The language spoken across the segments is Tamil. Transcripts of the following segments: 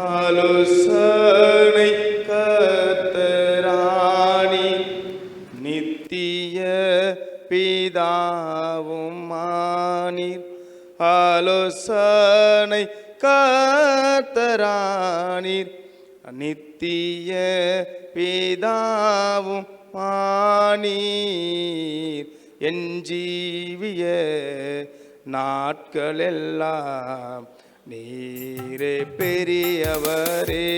ஆலோசனை கர்த்தராணி நித்திய பிதாவும் ஆனீர். ஆலோசனை கர்த்தராணீர் நித்திய பிதாவும் ஆனீர். என் ஜீவிய நாட்களெல்லாம் நீரே பெரியவரே.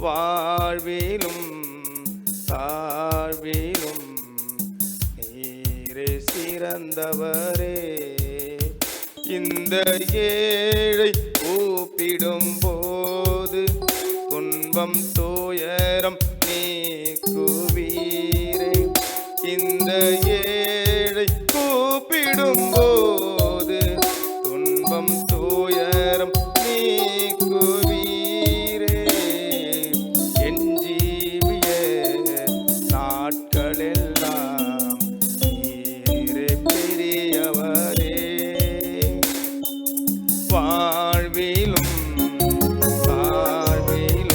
வாழ்விலும் தாழ்விலும் நீரே சிறந்தவரே. இந்த ஏழை கூப்பிடும் போது துன்பம் துயரம் நீக்குவீரே. இந்த ஏழை கூப்பிடும் போது துன்பம் துயரம் நீக்குவீரே. என் ஜீவிய நாட்களெல்லாம் நீரே பெரியவரே. வாழ்விலும் தாழ்விலும்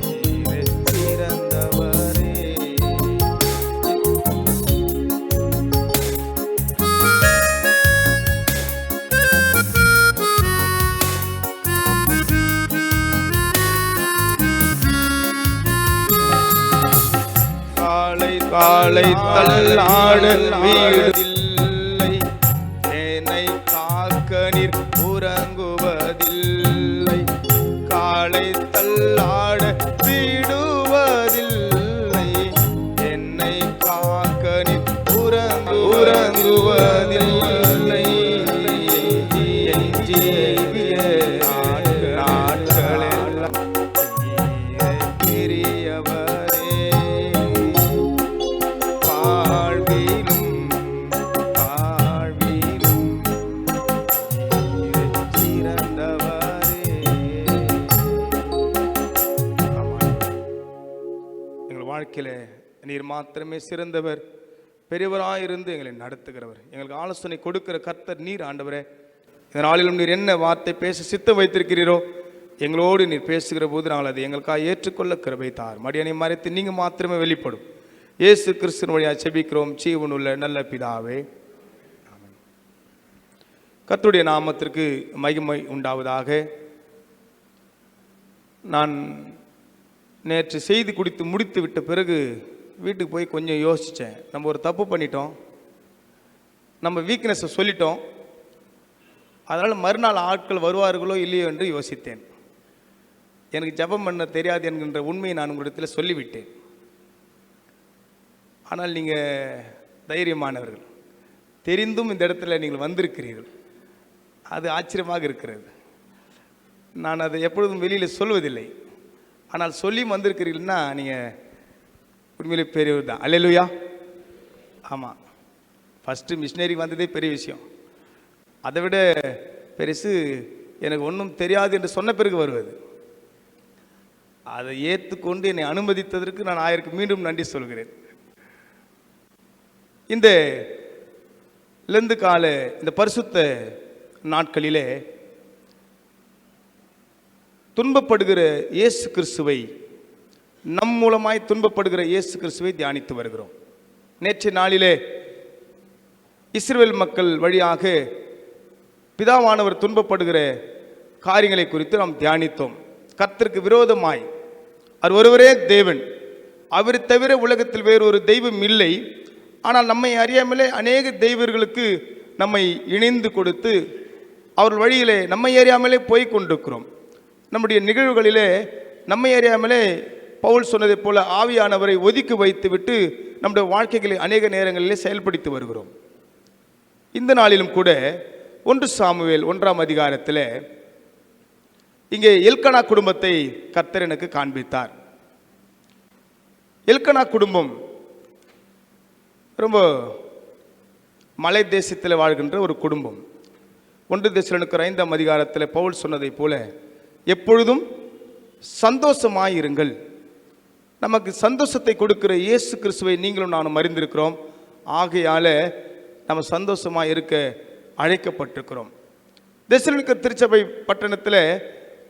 நீரே சிறந்தவரே. காலை காலை தள்ளாட வீடில்லை, என்னை காக்க நீர் உறங்குவதில்லை. காலை தள்ளாட விடுவதில்லை, என்னை காக்க நீர் உறங்குவதில்லை. என் ஜீவிய நாட்களெல்லாம் நீரே பெரியவரே. வாழ்விலும் தாழ்விலும் நீரே சிறந்தவரே. எங்கள் வாழ்க்கையில நீர் மாத்திரமே சிறந்தவர், பெரியவராயிருந்து எங்களை நடத்துகிறவர், எங்களுக்கு ஆலோசனை கொடுக்கிற கர்த்தர் நீர் ஆண்டவரே. இந்த நாளிலும் நீர் என்ன வார்த்தை பேச சித்தம் வைத்திருக்கிறீரோ எங்களோடு நீர் பேசுகிற போது நாங்கள் அதை எங்களுக்காக ஏற்றுக்கொள்ள கிருபை தார். மடியனை மறைத்து நீங்கள் மாத்திரமே வெளிப்படும். இயேசு கிறிஸ்துவின் வழியாக செபிக்கிறோம் ஜீவனுள்ள நல்ல பிதாவே, ஆமென். கர்த்தருடைய நாமத்திற்கு மகிமை உண்டாவதாக. நான் நேற்று செய்தி குடித்து முடித்து விட்ட பிறகு வீட்டுக்கு போய் கொஞ்சம் யோசித்தேன். நம்ம ஒரு தப்பு பண்ணிட்டோம், நம்ம வீக்னஸை சொல்லிட்டோம், அதனால் மறுநாள் ஆட்கள் வருவார்களோ இல்லையோ என்று யோசித்தேன். எனக்கு ஜெபம் பண்ண தெரியாது என்கின்ற உண்மையை நான் உங்களிடத்தில் சொல்லிவிட்டேன். ஆனால் நீங்கள் தைரியமானவர்கள், தெரிந்தும் இந்த இடத்துல நீங்கள் வந்திருக்கிறீர்கள், அது ஆச்சரியமாக இருக்கிறது. நான் அதை எப்பொழுதும் வெளியில் சொல்வதில்லை, ஆனால் சொல்லி வந்திருக்கிறீர்கள்னா நீங்கள் உண்மையிலே பெரியவர் தான். அல்லேலூயா. ஆமாம், ஃபஸ்ட்டு மிஷினரி வந்ததே பெரிய விஷயம். அதை விட பெருசு எனக்கு ஒன்றும் தெரியாது என்று சொன்ன பிறகு வருவது. அதை ஏற்றுக்கொண்டு என்னை அனுமதித்ததற்கு நான் ஆயிருக்கு மீண்டும் நன்றி சொல்கிறேன். இந்த லெந்து கால இந்த பரிசுத்த நாட்களிலே துன்பப்படுகிற இயேசு கிறிஸ்துவை, நம் மூலமாய் துன்பப்படுகிற இயேசு கிறிஸ்துவை தியானித்து வருகிறோம். நேற்றைய நாளிலே இஸ்ரவேல் மக்கள் வழியாக பிதாவானவர் துன்பப்படுகிற காரியங்களை குறித்து நாம் தியானித்தோம். கர்த்தருக்கு விரோதமாய் அவர் ஒருவரே தேவன், அவர் தவிர உலகத்தில் வேறொரு தெய்வம் இல்லை. ஆனால் நம்மை அறியாமலே அநேக தெய்வர்களுக்கு நம்மை இணைந்து கொடுத்து அவர்கள் வழியிலே நம்மை அறியாமலே போய் கொண்டிருக்கிறோம். நம்முடைய நிகழ்வுகளிலே நம்மை அறியாமலே பவுல் சொன்னதை போல ஆவியானவரை ஒதுக்கி வைத்து விட்டு நம்முடைய வாழ்க்கைகளை அநேக நேரங்களிலே செயல்படுத்தி வருகிறோம். இந்த நாளிலும் கூட 1 சாமுவேல் 1ஆம் அதிகாரத்தில் இங்கே எல்கனா குடும்பத்தை கர்த்தர் எனக்கு காண்பித்தார். எல்கனா குடும்பம் ரொம்ப மலை தேசத்தில் வாழ்கின்ற ஒரு குடும்பம். 1 தெசலோனிக்கர் 5ஆம் அதிகாரத்தில் பவுல் சொன்னதை போல எப்பொழுதும் சந்தோஷமாயிருங்கள். நமக்கு சந்தோஷத்தை கொடுக்கிற இயேசு கிறிஸ்துவை நீங்களும் நானும் அறிந்திருக்கிறோம். ஆகையால் நம்ம சந்தோஷமாக இருக்க அழைக்கப்பட்டிருக்கிறோம். தெசலோனிக்கே திருச்சபை பட்டணத்தில்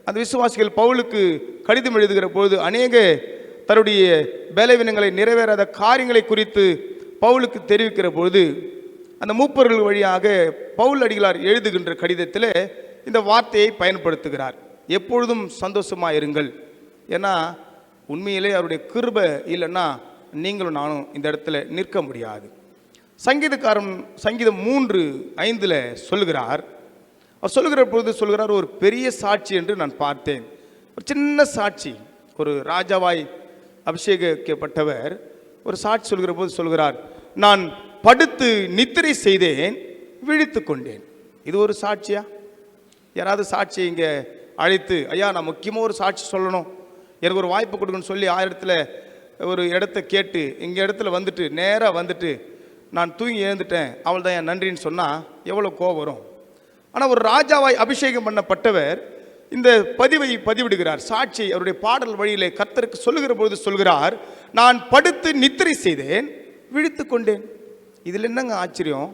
அந்த விசுவாசிகள் பவுலுக்கு கடிதம் எழுதுகிற போது அநேக தன்னுடைய பலவீனங்களை நிறைவேறாத காரியங்களை குறித்து பவுலுக்கு தெரிவிக்கிற பொழுது அந்த மூப்பர்கள் வழியாக பவுல் அடிகளார் எழுதுகின்ற கடிதத்தில் இந்த வார்த்தையை பயன்படுத்துகிறார். எப்பொழுதும் சந்தோஷமாக இருங்கள். ஏன்னா உண்மையிலே அவருடைய கிருபை இல்லைன்னா நீங்களும் நானும் இந்த இடத்துல நிற்க முடியாது. சங்கீதக்காரன் சங்கீதம் 3:5 சொல்லுகிறார். அவர் சொல்லுகிற பொழுது சொல்கிறார், ஒரு பெரிய சாட்சி என்று நான் பார்த்தேன். ஒரு சின்ன சாட்சி, ஒரு ராஜாவாய் அபிஷேகிக்கப்பட்டவர் ஒரு சாட்சி சொல்கிற போது சொல்கிறார், நான் படுத்து நித்திரை செய்தேன், விழித்து கொண்டேன். இது ஒரு சாட்சியா? யாராவது சாட்சி இங்கே அழைத்து, ஐயா நான் முக்கியமாக ஒரு சாட்சி சொல்லணும், எனக்கு ஒரு வாய்ப்பு கொடுக்கணும்னு சொல்லி 1000 ஒரு இடத்த கேட்டு இங்கே இடத்துல வந்துட்டு நேராக வந்துட்டு நான் தூங்கி எழுந்துட்டேன் அவள் தான் என் நன்றின்னு சொன்னால் எவ்வளோ கோபம் வரும். ஆனால் ஒரு ராஜாவாய் அபிஷேகம் பண்ணப்பட்டவர் இந்த பதிவை பதிவிடுகிறார். சாட்சி அவருடைய பாடல் வழியிலே கர்த்தருக்கு சொல்லுகிற பொழுது சொல்கிறார், நான் படுத்து நித்திரை செய்தேன், விழித்து கொண்டேன். இதில் என்னங்க ஆச்சரியம்?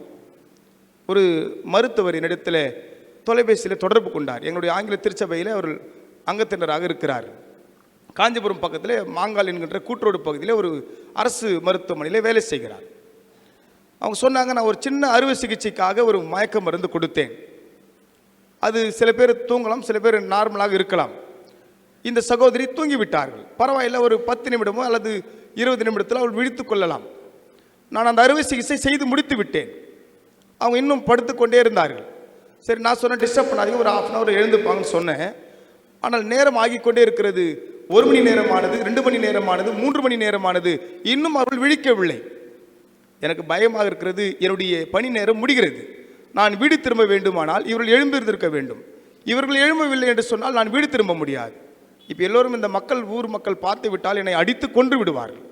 ஒரு மருத்துவர் என்னிடத்தில் தொலைபேசியில் தொடர்பு கொண்டார். எங்களுடைய ஆங்கில திருச்சபையில் அவர் அங்கத்தினராக இருக்கிறார். காஞ்சிபுரம் பக்கத்தில் மாங்கால் என்கின்ற கூட்டுரோடு பகுதியில் ஒரு அரசு மருத்துவமனையில் வேலை செய்கிறார். அவங்க சொன்னாங்க, நான் ஒரு சின்ன அறுவை சிகிச்சைக்காக ஒரு மயக்க மருந்து கொடுத்தேன். அது சில பேர் தூங்கலாம், சில பேர் நார்மலாக இருக்கலாம். இந்த சகோதரி தூங்கிவிட்டார்கள். பரவாயில்லை, ஒரு 10 நிமிடமோ அல்லது 20 நிமிடத்தில் அவள் விழித்து கொள்ளலாம். நான் அந்த அறுவை சிகிச்சை செய்து முடித்து விட்டேன். அவங்க இன்னும் படுத்து கொண்டே இருந்தார்கள். சரி, நான் சொன்னேன் டிஸ்டர்ப் பண்ணாதீங்க, ஒரு 1/2 hour எழுந்துப்பாங்கன்னு சொன்னேன். ஆனால் நேரம் ஆகிக்கொண்டே இருக்கிறது. 1 மணி நேரமானது, 2 மணி நேரமானது, 3 மணி நேரமானது, இன்னும் அவர்கள் விழிக்கவில்லை. எனக்கு பயமாக இருக்கிறது. என்னுடைய பணி நேரம் முடிகிறது. நான் வீடு திரும்ப வேண்டுமானால் இவர்கள் எழும்பியிருந்திருக்க வேண்டும். இவர்கள் எழும்பவில்லை என்று சொன்னால் நான் வீடு திரும்ப முடியாது. இப்போ எல்லோரும் இந்த மக்கள், ஊர் மக்கள் பார்த்து விட்டால் என்னை அடித்து கொன்று விடுவார்கள்.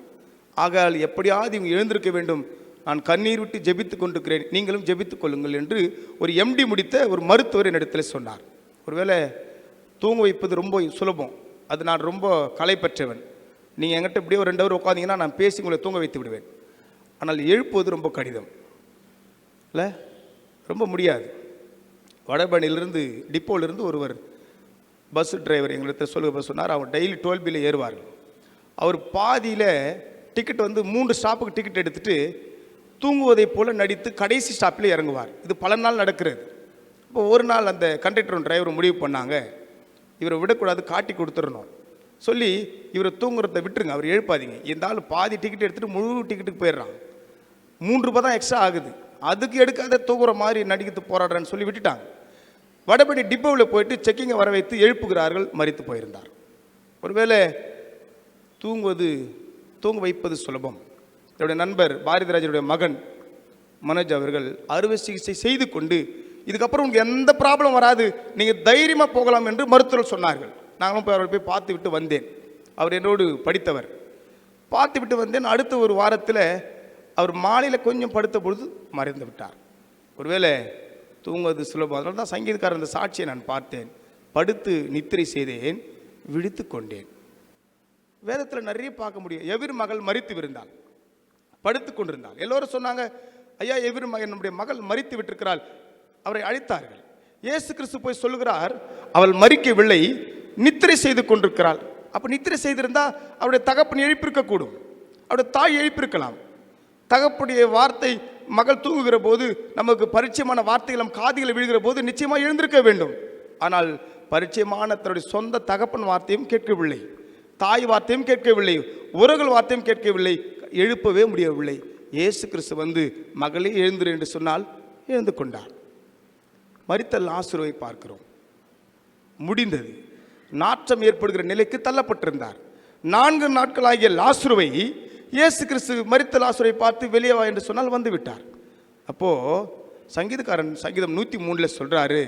ஆகால் எப்படியாவது இவங்க எழுந்திருக்க வேண்டும். நான் கண்ணீர் விட்டு ஜெபித்து கொண்டிருக்கிறேன், நீங்களும் ஜெபித்துக் கொள்ளுங்கள் என்று ஒரு MD முடித்த ஒரு மருத்துவர் என்னிடத்தில் சொன்னார். ஒருவேளை தூங்க வைப்பது ரொம்ப சுலபம், அது நான் ரொம்ப கலை பெற்றவன். நீங்கள் என்கிட்ட இப்படியே ஒரு 2 hour உட்காந்தீங்கன்னா நான் பேசி உங்களை தூங்க வைத்து விடுவேன். ஆனால் எழுப்புவது ரொம்ப கடினம் இல்லை, ரொம்ப முடியாது. வடபழனியிலிருந்து டிப்போலிருந்து ஒருவர் பஸ் டிரைவர் எங்களிடத்தில் சொல்லுங்க சொன்னார். அவர் டெய்லி 12Bயில் ஏறுவார்கள். அவர் பாதியில் டிக்கெட் 3 ஸ்டாப்புக்கு டிக்கெட் எடுத்துகிட்டு தூங்குவதை போல் நடித்து கடைசி ஸ்டாப்பில் இறங்குவார். இது பல நாள் நடக்கிறது. இப்போ ஒரு நாள் அந்த கண்டக்டரும் டிரைவரும் முடிவு பண்ணாங்க, இவரை விடக்கூடாது, காட்டி கொடுத்துடணும் சொல்லி இவரை தூங்குறத விட்டுருங்க, அவர் எழுப்பாதீங்க. இருந்தாலும் பாதி டிக்கெட் எடுத்துகிட்டு முழு டிக்கெட்டுக்கு போயிடுறான். 3 ரூபாய் தான் எக்ஸ்ட்ரா ஆகுது, அதுக்கு எடுக்காத தூங்குற மாதிரி நடிக்கிட்டு போராடுறேன்னு சொல்லி விட்டுட்டாங்க. வடபழனி டிப்போவில் போயிட்டு செக்கிங்கை வர வைத்து எழுப்புகிறார்கள். மரித்து போயிருந்தார். ஒருவேளை தூங்க வைப்பது சுலபம். என்னுடைய நண்பர் பாரதிராஜனுடைய மகன் மனோஜ் அவர்கள் அறுவை சிகிச்சை செய்து கொண்டு இதுக்கப்புறம் உங்களுக்கு எந்த ப்ராப்ளம் வராது, நீங்கள் தைரியமாக போகலாம் என்று மருத்துவர் சொன்னார்கள். நாங்களும் போய் அவரை போய் பார்த்து விட்டு வந்தேன். அவர் என்னோடு படித்தவர். பார்த்து விட்டு வந்தேன். அடுத்த ஒரு வாரத்தில் அவர் மாலையில் கொஞ்சம் படுத்த பொழுது மறைந்து விட்டார். ஒருவேளை தூங்குவது சுலபம். அதனால தான் சங்கீதக்காரர் அந்த சாட்சியை நான் பார்த்தேன். படுத்து நித்திரை செய்தேன், விழித்து கொண்டேன். வேதத்தில் நிறைய பார்க்க முடியும். எவிர் மகள் மரித்து விருந்தாள், படுத்து கொண்டிருந்தாள். எல்லோரும் சொன்னாங்க, ஐயா எவிர் மகன் நம்முடைய மகள் மரித்து விட்டிருக்கிறாள். அவரை அழைத்தார்கள். இயேசு கிறிஸ்து போய் சொல்லுகிறார், அவள் மரிக்கவில்லை, நித்திரை செய்து கொண்டிருக்கிறாள். அப்போ நித்திரை செய்திருந்தா அவருடைய தகப்பன் எழுப்பியிருக்க கூடும், அவருடைய தாய் எழுப்பியிருக்கலாம். தகப்புடைய வார்த்தை மகள் தூங்குகிற போது, நமக்கு பரிச்சயமான வார்த்தைகள் நம் காதுகளை விழுகிற போது நிச்சயமாக எழுந்திருக்க வேண்டும். ஆனால் பரிச்சயமான தன்னுடைய சொந்த தகப்பன் வார்த்தையும் கேட்கவில்லை, தாய் வார்த்தையும் கேட்கவில்லை, உறவுகள் வார்த்தையும் கேட்கவில்லை, எழுப்பவே முடியவில்லை. இயேசு கிறிஸ்து மகளே எழுந்திரு என்று சொன்னால் எழுந்து கொண்டார். மரித்த லாசருவை பார்க்கிறோம். முடிந்தது. நாற்றம் ஏற்படுகிற நிலைக்கு தள்ளப்பட்டிருந்தார். 4 நாட்களாகிய லாசருவை இயேசு கிறிஸ்து மரித்த லாசருவை பார்த்து வெளியே வா என்று சொன்னால் வந்து விட்டார். அப்போ சங்கீதக்காரன் சங்கீதம் 103 சொல்றாரு,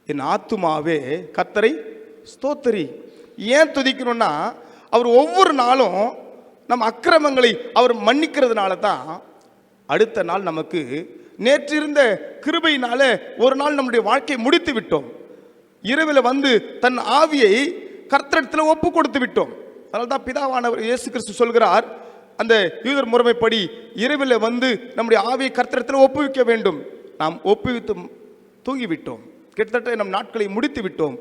என் ஆத்துமாவே கர்த்தரை ஸ்தோத்திரி. ஏன் துதிக்கணும்னா, அவர் ஒவ்வொரு நாளும் நம் அக்கிரமங்களை அவர் மன்னிக்கிறதுனால தான் அடுத்த நாள் நமக்கு நேற்றிருந்த கிருபையினால ஒரு நாள் நம்முடைய வாழ்க்கையை முடித்து விட்டோம். இரவில் தன் ஆவியை கர்த்தரிடத்தில் ஒப்பு கொடுத்து விட்டோம். அதனால தான் பிதாவானவர் இயேசு கிறிஸ்து சொல்கிறார், அந்த யூதர் முறைமைப்படி இரவில் நம்முடைய ஆவியை கர்த்தரிடத்தில் ஒப்புவிக்க வேண்டும். நாம் ஒப்புவித்து தூங்கிவிட்டோம். கிட்டத்தட்ட நம் நாட்களை முடித்து விட்டோம்.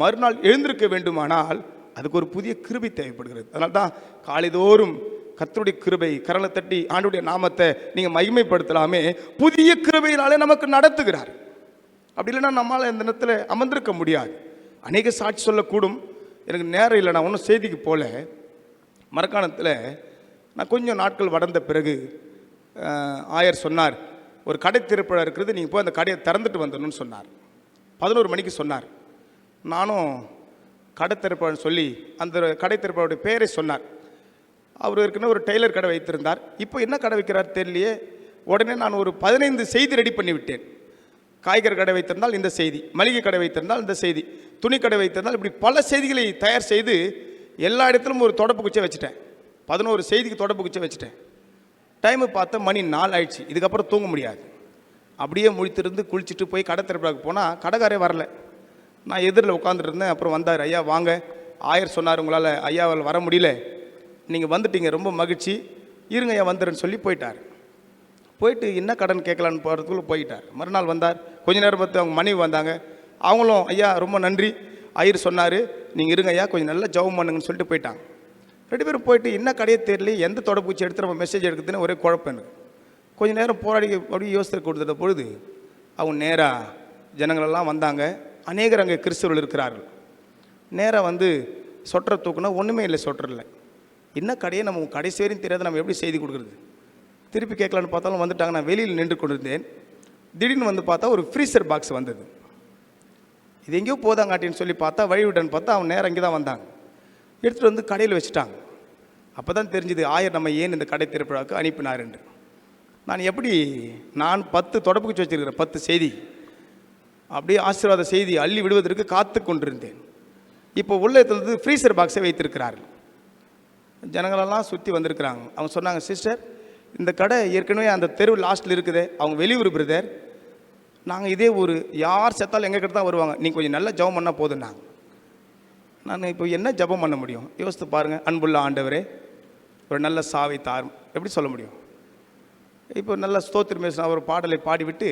மறுநாள் எழுந்திருக்க வேண்டுமானால் அதுக்கு ஒரு புதிய கிருபை தேவைப்படுகிறது. அதனால தான் காலைதோறும் கர்த்தருடைய கிருபை கரலை தட்டி ஆண்டவருடைய நாமத்தை நீங்கள் மகிமைப்படுத்தலாமே. புதிய கிருபையினாலே நமக்கு நடத்துகிறார். அப்படி இல்லைன்னா நம்மளால் இந்த நேரத்தில் அமர்ந்திருக்க முடியாது. அநேக சாட்சி சொல்லக்கூடும். எனக்கு நேரம் இல்லை, நான் ஒன்றும் செய்திக்கு போல. மரக்காணத்தில் நான் கொஞ்சம் நாட்கள் வளர்ந்த பிறகு ஆயர் சொன்னார், ஒரு கடை திறப்பழம் இருக்கிறது, நீங்கள் போய் அந்த கடையை திறந்துட்டு வந்துடணும்னு சொன்னார். 11 மணிக்கு சொன்னார். நானும் கடை திறப்பழம் சொல்லி அந்த கடை திறப்பழோடைய பேரை சொன்னார். அவர் ஏற்கனவே ஒரு டெய்லர் கடை வைத்திருந்தார். இப்போ என்ன கடை வைக்கிறார் தெரியலையே. உடனே நான் ஒரு 15 செய்தி ரெடி பண்ணிவிட்டேன். காய்கறி கடை வைத்திருந்தால் இந்த செய்தி, மளிகை கடை வைத்திருந்தால் இந்த செய்தி, துணி கடை வைத்திருந்தால், இப்படி பல செய்திகளை தயார் செய்து எல்லா இடத்துலையும் ஒரு தொடப்பு குச்சை வச்சுட்டேன். 11 செய்திக்கு தொடப்பு குச்சை வச்சுட்டேன். டைமு பார்த்தா மணி 4 ஆயிடுச்சு. இதுக்கப்புறம் தூங்க முடியாது. அப்படியே முழித்திருந்து குளிச்சுட்டு போய் கடை திறப்பாக்கு போனால் கடைக்காரே வரல. நான் எதிரில் உட்காந்துட்டு இருந்தேன். அப்புறம் வந்தார். ஐயா வாங்க, ஆயர் சொன்னார் உங்களால் ஐயாவால் வர முடியல, நீங்கள் வந்துட்டீங்க, ரொம்ப மகிழ்ச்சி, இருங்க ஐயா வந்துடுன்னு சொல்லி போயிட்டார். போயிட்டு என்ன கடன் கேட்கலான்னு போகிறதுக்குள்ளே போயிட்டார். மறுநாள் வந்தார். கொஞ்ச நேரம் பார்த்து அவங்க மனைவி வந்தாங்க. அவங்களும் ஐயா ரொம்ப நன்றி, ஐயர் சொன்னார் நீங்கள் இருங்க ஐயா கொஞ்சம் நல்லா ஜெபம் பண்ணுங்கன்னு சொல்லிட்டு போயிட்டாங்க. 2 பேரும் போயிட்டு என்ன கடையை தெரியல, எந்த தொடப்பூச்சி எடுத்து நம்ம மெசேஜ் எடுக்குதுன்னு ஒரே குழப்பம் எனக்கு. கொஞ்சம் நேரம் போராடி அப்படியே யோசனை கொடுத்த பொழுது அவங்க நேராக ஜனங்களெல்லாம் வந்தாங்க. அநேகர் அங்கே கிறிஸ்தவர்கள் இருக்கிறார்கள். நேராக வந்து சொட்டரை தூக்குனா ஒன்றுமே இல்லை, சொட்டரில். என்ன கடையை நம்ம கடைசி வரையும் தெரியாத நம்ம எப்படி செய்தி கொடுக்குறது? திருப்பி கேட்கலான்னு பார்த்தாலும் வந்துட்டாங்க. நான் வெளியில் நின்று கொண்டிருந்தேன். திடீர்னு வந்து பார்த்தா ஒரு ஃப்ரீசர் பாக்ஸ் வந்தது. இது எங்கேயோ போதாங்காட்டின்னு சொல்லி பார்த்தா வழி விட்டன்னு பார்த்தா அவன் நேரம் இங்கே தான் வந்தாங்க. எடுத்துகிட்டு வந்து கடையில் வச்சுட்டாங்க. அப்போ தான் தெரிஞ்சுது ஆயர் நம்ம ஏன் இந்த கடை திறப்புழாவுக்கு அனுப்பினார் என்று. நான் 10 தொடப்பு குச்சி வச்சுருக்கிறேன், 10 செய்தி, அப்படியே ஆசீர்வாத செய்தி அள்ளி விடுவதற்கு காத்து கொண்டிருந்தேன். இப்போ உள்ளே ஃப்ரீசர் பாக்ஸை வைத்திருக்கிறார்கள். ஜனங்களெல்லாம் சுற்றி வந்திருக்கிறாங்க. அவங்க சொன்னாங்க, சிஸ்டர் இந்த கடை ஏற்கனவே அந்த தெரு லாஸ்ட்டில் இருக்குது, அவங்க வெளியூர் பிரதர், நாங்கள் இதே ஊர், யார் செத்தாலும் எங்கள் கிட்ட தான் வருவாங்க, நீங்கள் கொஞ்சம் நல்லா ஜெபம் பண்ணால் போதுன்னாங்க. நான் இப்போ என்ன ஜெபம் பண்ண முடியும்? யோசித்து பாருங்கள். அன்புள்ள ஆண்டவரே ஒரு நல்ல சாவை தாரும் எப்படி சொல்ல முடியும்? இப்போ நல்ல ஸ்தோத்திரம் பேசின ஒரு பாடலை பாடிவிட்டு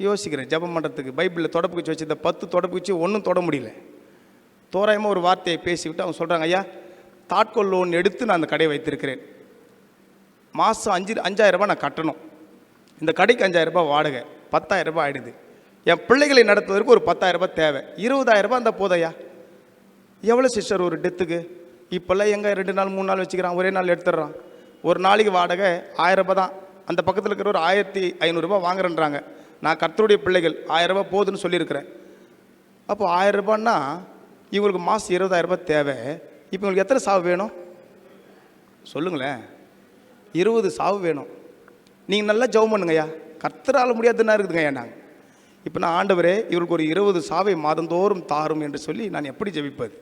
யோசிக்கிறேன் ஜெபம் பண்ணுறதுக்கு. பைபிளில் தொடப்பு குச்சி வச்சு இந்த 10 தொடப்பு குச்சி ஒன்றும் தொட முடியல. தோராயமாக ஒரு வார்த்தையை பேசிவிட்டு அவங்க சொல்கிறாங்க, ஐயா தாட்கொள் லோன் எடுத்து நான் அந்த கடையை வைத்திருக்கிறேன், மாதம் 5,000 ரூபாய் நான் கட்டணும், இந்த கடைக்கு 5,000 ரூபாய் வாடகை, 10,000 ரூபாய் ஆகிடுது, என் பிள்ளைகளை நடத்துவதற்கு ஒரு 10,000 ரூபாய் தேவை, 20,000 ரூபாய் அந்த போதையா? எவ்வளோ சிஸ்டர் ஒரு டெத்துக்கு? இப்போல்லாம் எங்கே 2 நாள் 3 நாள் வச்சுக்கிறான், ஒரே நாள் எடுத்துடுறான். ஒரு நாளைக்கு வாடகை 1000 ரூபாய் தான். அந்த பக்கத்தில் இருக்கிற ஒரு 1,500 ரூபாய் வாங்குறேன்றாங்க. நான் கர்த்தருடைய பிள்ளைகள் 1000 ரூபாய் போதுன்னு சொல்லியிருக்கிறேன். அப்போ 1000 ரூபான்னா இவங்களுக்கு மாதம் 20,000 ரூபாய் தேவை. இப்போ உங்களுக்கு எத்தனை சாவு வேணும் சொல்லுங்களேன்? 20 சாவு வேணும். நீங்கள் நல்லா ஜெபம் பண்ணுங்கய்யா, கர்த்தரால் முடியாதுன்னா இருக்குதுங்கய்யா. நாங்கள் இப்போ நான் ஆண்டவரே இவருக்கு ஒரு 20 சாவை மாதந்தோறும் தாரும் என்று சொல்லி நான் எப்படி ஜெபிப்பது?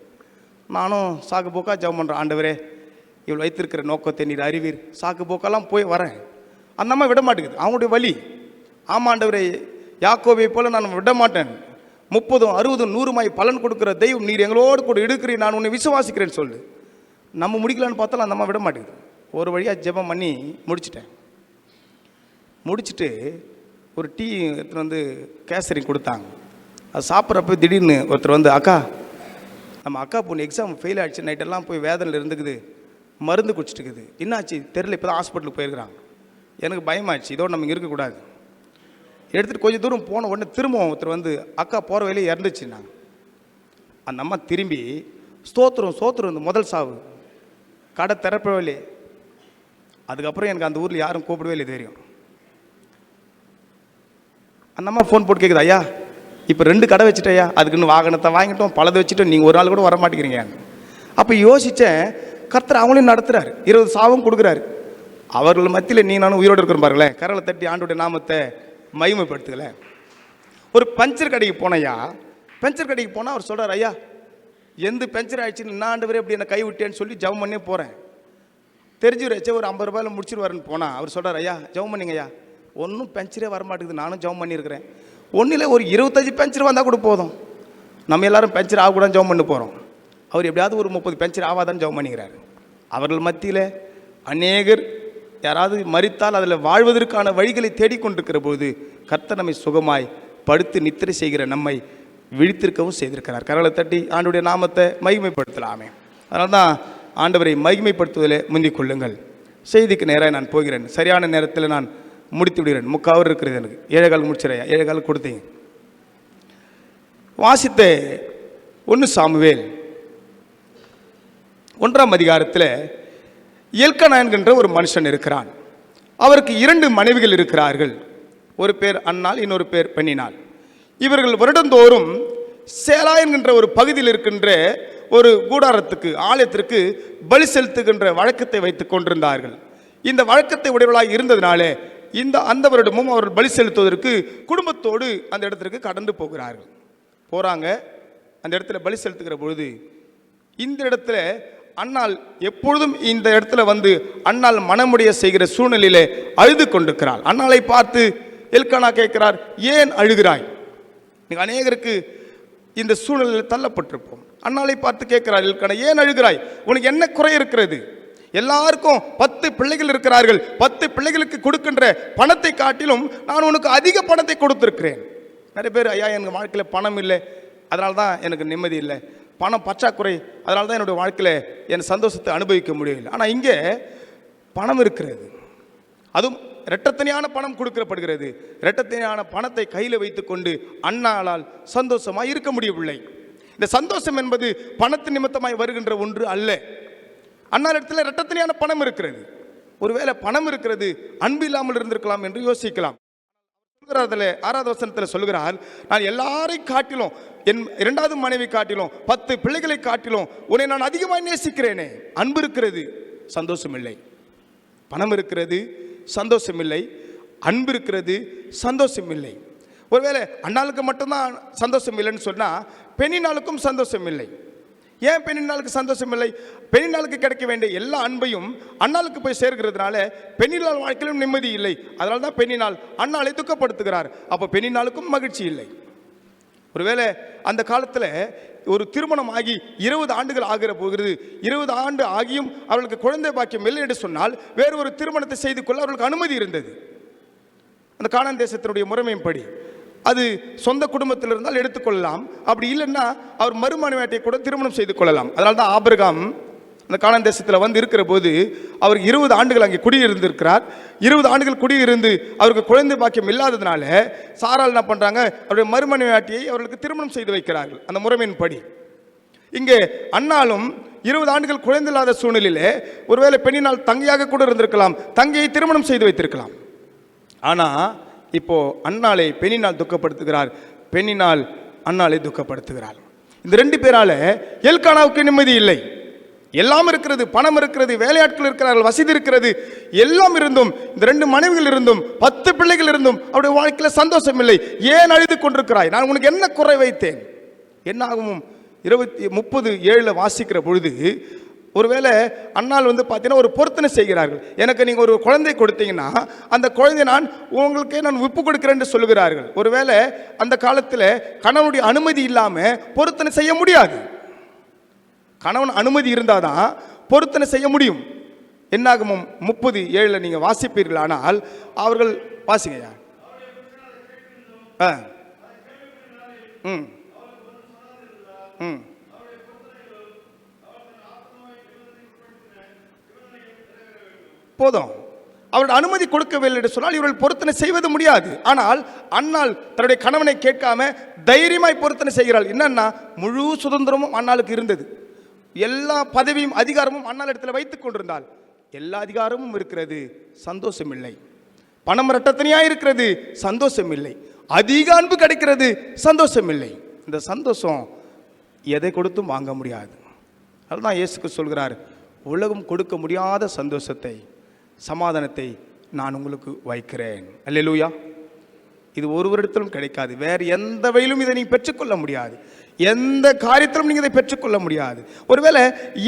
நானும் சாக்கு போக்கா ஜெபம் பண்ணுறேன். ஆண்டவரே இவள் வைத்திருக்கிற நோக்கத்தை நீர் அறிவீர். சாக்கு போக்கெல்லாம் போய் வரேன். அந்த அம்மா விட மாட்டேங்குது, அவங்களுடைய வழி. ஆமாம் ஆண்டவரே, யாக்கோபை போல நான் விட மாட்டேன், 30, 60, 100 பலன் கொடுக்குற தெய்வம் நீர் எங்களோடு கூட எடுக்கிறேன், நான் உன்னை விசுவாசிக்கிறேன்னு சொல்லு. நம்ம முடிக்கலான்னு பார்த்தாலும் அந்த அம்மா விட மாட்டேங்குது. ஒரு வழியாக ஜெபம் பண்ணி முடிச்சுட்டு ஒரு டீ எடுத்துகிட்டு வந்து கேசரி கொடுத்தாங்க. அது சாப்பிட்றப்ப திடீர்னு ஒருத்தர் வந்து, அக்கா நம்ம அக்கா பொண்ணு எக்ஸாம் ஃபெயில் ஆகிடுச்சு, நைட்டெல்லாம் போய் வேதனையில் இருந்துக்குது, மருந்து குடிச்சிட்டுக்குது, என்னாச்சு தெரியல, இப்போ தான் ஹாஸ்பிட்டலுக்கு போயிருக்கிறாங்க. எனக்கு பயமாகிடுச்சு, இதோடு நம்ம இங்கே இருக்கக்கூடாது. எடுத்துகிட்டு கொஞ்சம் தூரம் போன உடனே திரும்பவும் ஒருத்தர் வந்து, அக்கா போகிற வேலையை இறந்துச்சுன்னாங்க. அந்த அம்மா திரும்பி சோத்துரும் இந்த முதல் சாவு கடை திறப்பவே. அதுக்கப்புறம் எனக்கு அந்த ஊரில் யாரும் கூப்பிடவே இல்லை தெரியும். அந்த அம்மா ஃபோன் போட்டு கேட்குது, ஐயா இப்போ 2 கடை வச்சுட்டேயா, அதுக்குன்னு வாகனத்தை வாங்கிட்டோம், பலதை வச்சுட்டோம், நீங்கள் ஒரு நாள் கூட வர மாட்டேங்கிறீங்க. அப்போ யோசித்தேன், கர்த்தர் அவங்களையும் நடத்துகிறாரு, 20 சாவும் கொடுக்குறாரு. அவர்கள் மத்தியில் நீ நானும் உயிரோடு இருக்கிற பாருங்களேன், கரலை தட்டி ஆண்டோடைய நாமத்தை மகிமைப்படுத்துக்கல. ஒரு பஞ்சர் கடைக்கு போனையா, பஞ்சர் கடைக்கு போனால் அவர் சொல்கிறார், ஐயா எந்த பஞ்சர் ஆயிடுச்சுன்னு நான் ஆண்டவரே எப்படி என்னை கை விட்டேன்னு சொல்லி ஜெபம் பண்ணே போகிறேன். தெரிஞ்சு வச்சே ஒரு 50 ரூபாயில் முடிச்சிருவாருன்னு போனால் அவர் சொல்கிறார், ஐயா ஜெபம் பண்ணிங்க ஐயா, ஒன்றும் பஞ்சரே வரமாட்டேங்குது, நானும் ஜெபம் பண்ணியிருக்கிறேன், ஒன்றில் ஒரு 25 பஞ்சர் வந்தால் கூட போதும், நம்ம எல்லோரும் பஞ்சர் ஆகக்கூடாது ஜெபம் பண்ணி போகிறோம். அவர் எப்படியாவது ஒரு 30 பஞ்சர் ஆகாதான்னு ஜெபம் பண்ணிக்கிறார். அவர்கள் மத்தியில் அநேகர் யாராவது மரித்தால் அதில் வாழ்வதற்கான வழிகளை தேடிக்கொண்டிருக்கிற போது கர்த்தர் நம்மை சுகமாய் படுத்து நித்திரை செய்கிற நம்மை விழித்திருக்கவும் செய்திருக்கிறார். கரங்களை தட்டி ஆண்டவருடைய நாமத்தை மகிமைப்படுத்தலாமே. அதனால தான் ஆண்டவரை மகிமைப்படுத்துவதில் முந்திக் கொள்ளுங்கள். செய்திக்கு நேராக நான் போகிறேன். சரியான நேரத்தில் நான் முடித்து விடுகிறேன். 3 hour இருக்கிறது எனக்கு. 7:15 முடிச்சிடறேன். 7:15 கொடுத்தீங்க. வாசித்த 1 சாமுவேல் 1ஆம் அதிகாரத்தில் எல்கானா என்கின்ற ஒரு மனுஷன் இருக்கிறான். அவருக்கு 2 மனைவிகள் இருக்கிறார்கள். ஒரு பேர் அன்னாள், இன்னொரு பேர் பெண்ணினாள். இவர்கள் வருடந்தோறும் சேலா என்கின்ற ஒரு பகுதியில் இருக்கின்ற ஒரு கூடாரத்துக்கு, ஆலயத்திற்கு பலி செலுத்துகின்ற வழக்கத்தை வைத்துக் கொண்டிருந்தார்கள். இந்த வழக்கத்தை உடையவர்களாக இருந்ததினாலே அந்த வருடமும் அவர்கள் பலி செலுத்துவதற்கு குடும்பத்தோடு அந்த இடத்திற்கு கடந்து போகிறாங்க. அந்த இடத்துல பலி செலுத்துகிற பொழுது இந்த இடத்துல அன்னாள் எப்பொழுதும் இந்த இடத்துல வந்து அன்னாள் மனமுடைய செய்கிற சூழ்நிலையிலே அழுது கொண்டிருக்கிறாள். அன்னாளை பார்த்து எல்கானா கேட்கிறார், ஏன் அழுகிறாய்? நீங்கள் அநேகருக்கு இந்த சூழ்நிலையில் தள்ளப்பட்டிருப்போம். அன்னாளை பார்த்து கேட்கிறார் எல்கானா, ஏன் அழுகிறாய்? உனக்கு என்ன குறை இருக்கிறது? எல்லாருக்கும் 10 பிள்ளைகள் இருக்கிறார்கள். 10 பிள்ளைகளுக்கு கொடுக்கின்ற பணத்தை காட்டிலும் நான் உனக்கு அதிக பணத்தை கொடுத்திருக்கிறேன். நிறைய பேர், ஐயா எனக்கு வாழ்க்கையில் பணம் இல்லை, அதனால தான் எனக்கு நிம்மதி இல்லை, பணம் பற்றாக்குறை, அதனால தான் என்னுடைய வாழ்க்கையில் என் சந்தோஷத்தை அனுபவிக்க முடியவில்லை. ஆனால் இங்கே பணம் இருக்கிறது, அதுவும் இரட்டத்தனியான பணம் கொடுக்கப்படுகிறது. இரட்டத்தனியான பணத்தை கையில் வைத்துக்கொண்டு அன்னாளால் சந்தோஷமாய் இருக்க முடியவில்லை. இந்த சந்தோஷம் என்பது பணத்து நிமித்தமாய் வருகின்ற ஒன்று அல்ல. அன்னாள் இடத்துல இரட்டத்தனியான பணம் இருக்கிறது. ஒருவேளை பணம் இருக்கிறது, அன்பு இல்லாமல் இருந்திருக்கலாம் என்று யோசிக்கலாம். 6வது வசனத்தில் சொல்கிறார், நான் எல்லாரை காட்டிலும், என் 2வது மனைவி காட்டிலும், 10 பிள்ளைகளை காட்டிலும் உன்னை நான் அதிகமாக நேசிக்கிறேனே. அன்பு இருக்கிறது, சந்தோஷம் இல்லை. பணம் இருக்கிறது, சந்தோஷம் இல்லை. அன்பு இருக்கிறது, சந்தோஷம் இல்லை. ஒருவேளை அண்ணாளுக்கு மட்டும்தான் சந்தோஷம் இல்லைன்னு சொன்னால் பெண்ணினாளுக்கும் சந்தோஷம் இல்லை. ஏன் பெண்ணினாளுக்கு சந்தோஷம் இல்லை? பெண்ணினாளுக்கு கிடைக்க வேண்டிய எல்லா அன்பையும் அண்ணாளுக்கு போய் சேர்க்கிறதுனால பெண்ணினால் வாழ்க்கையிலும் நிம்மதி இல்லை. அதனால தான் பெண்ணினால் அண்ணாளை துக்கப்படுத்துகிறார். அப்போ பெண்ணினாளுக்கும் மகிழ்ச்சி இல்லை. ஒருவேளை அந்த காலத்தில் ஒரு திருமணம் ஆகி 20 ஆண்டுகள் ஆகிற போகிறது. 20 ஆண்டு ஆகியும் அவர்களுக்கு குழந்தை பாக்கியம் இல்லை என்று சொன்னால் வேறு ஒரு திருமணத்தை செய்து கொள்ள அவர்களுக்கு அனுமதி இருந்தது. அந்த கானான் தேசத்தினுடைய முறைமையின்படி அது சொந்த குடும்பத்தில் இருந்தால் எடுத்துக்கொள்ளலாம். அப்படி இல்லைன்னா அவர் மறுமனைவாட்டியை கூட திருமணம் செய்து கொள்ளலாம். அதனால தான் ஆபிரகாம் அந்த கானான் தேசத்தில் வந்து இருக்கிற போது அவர் 20 ஆண்டுகள் அங்கே குடியிருந்திருக்கிறார். 20 ஆண்டுகள் குடியிருந்து அவருக்கு குழந்தை பாக்கியம் இல்லாததுனால சாரால் என்ன பண்ணுறாங்க, அவருடைய மறுமனைவாட்டியை அவர்களுக்கு திருமணம் செய்து வைக்கிறார்கள் அந்த முறைமையின்படி. இங்கே அண்ணாலும் 20 ஆண்டுகள் குழந்தை இல்லாத சூழ்நிலையில் ஒருவேளை பெண்ணினால் தங்கையாக கூட இருந்திருக்கலாம், தங்கையை திருமணம் செய்து வைத்திருக்கலாம். ஆனால் இப்போ அண்ணாளை பெண்ணினால் துக்கப்படுத்துகிறார், பெண்ணினால் அண்ணாளை துக்கப்படுத்துகிறார். இந்த 2 பேரால எல்கானாவுக்கு நிம்மதி இல்லை. எல்லாம் இருக்கிறது, பணம் இருக்கிறது, வேலையாட்கள் இருக்கிறார்கள், வசதி இருக்கிறது, எல்லாம் இருந்தும் இந்த 2 மனைவிகள் இருந்தும் 10 பிள்ளைகள் இருந்தும் அவருடைய வாழ்க்கையில் சந்தோஷம் இல்லை. ஏன் அழுது கொண்டிருக்கிறாய்? நான் உனக்கு என்ன குறை வைத்தேன்? என்னாகவும் 30:7 வாசிக்கிற பொழுது ஒருவேளை அண்ணாள் வந்து பார்த்தீங்கன்னா ஒரு பொருத்தனை செய்கிறார்கள். எனக்கு நீங்கள் ஒரு குழந்தை கொடுத்தீங்கன்னா அந்த குழந்தை நான் உங்களுக்கே நான் விப்பு கொடுக்கிறேன் என்று சொல்லுகிறார்கள். ஒருவேளை அந்த காலத்தில் கணவனுடைய அனுமதி இல்லாமல் பொருத்தனை செய்ய முடியாது. கணவன் அனுமதி இருந்தால் தான் பொருத்தனை செய்ய முடியும். என்னாகமும் 30:7 நீங்கள் வாசிப்பீர்கள். ஆனால் அவர்கள் வாசிங்கய்யா. ம் ம் போதும். அவருடைய அனுமதி கொடுக்கவில்லை என்று சொன்னால் இவர்கள் பொருத்தனை செய்வது முடியாது. ஆனால் அண்ணாள் தன்னுடைய கணவனை கேட்காம தைரியமாய் பொருத்தனை செய்கிறாள். என்னன்னா முழு சுதந்திரமும் அண்ணாளுக்கு இருந்தது. எல்லா பதவியும் அதிகாரமும் அண்ணாள் இடத்துல வைத்துக் கொண்டிருந்தாள். எல்லா அதிகாரமும் இருக்கிறது, சந்தோஷம் இல்லை. பணம் இரட்டத்தனியாக இருக்கிறது, சந்தோஷம் இல்லை. அதிக அன்பு கிடைக்கிறது, சந்தோஷம் இல்லை. இந்த சந்தோஷம் எதை கொடுத்தும் வாங்க முடியாது. அதுதான் இயேசுக்கு சொல்கிறார், உலகம் கொடுக்க முடியாத சந்தோஷத்தை, சமாதானத்தை நான் உங்களுக்கு வைக்கிறேன். அல்லேலூயா. இது ஒரு வருடத்திலும் கிடைக்காது. வேறு எந்த வகையிலும் இதை நீங்கள் பெற்றுக்கொள்ள முடியாது. எந்த காரியத்திலும் நீங்கள் இதை பெற்றுக்கொள்ள முடியாது. ஒருவேளை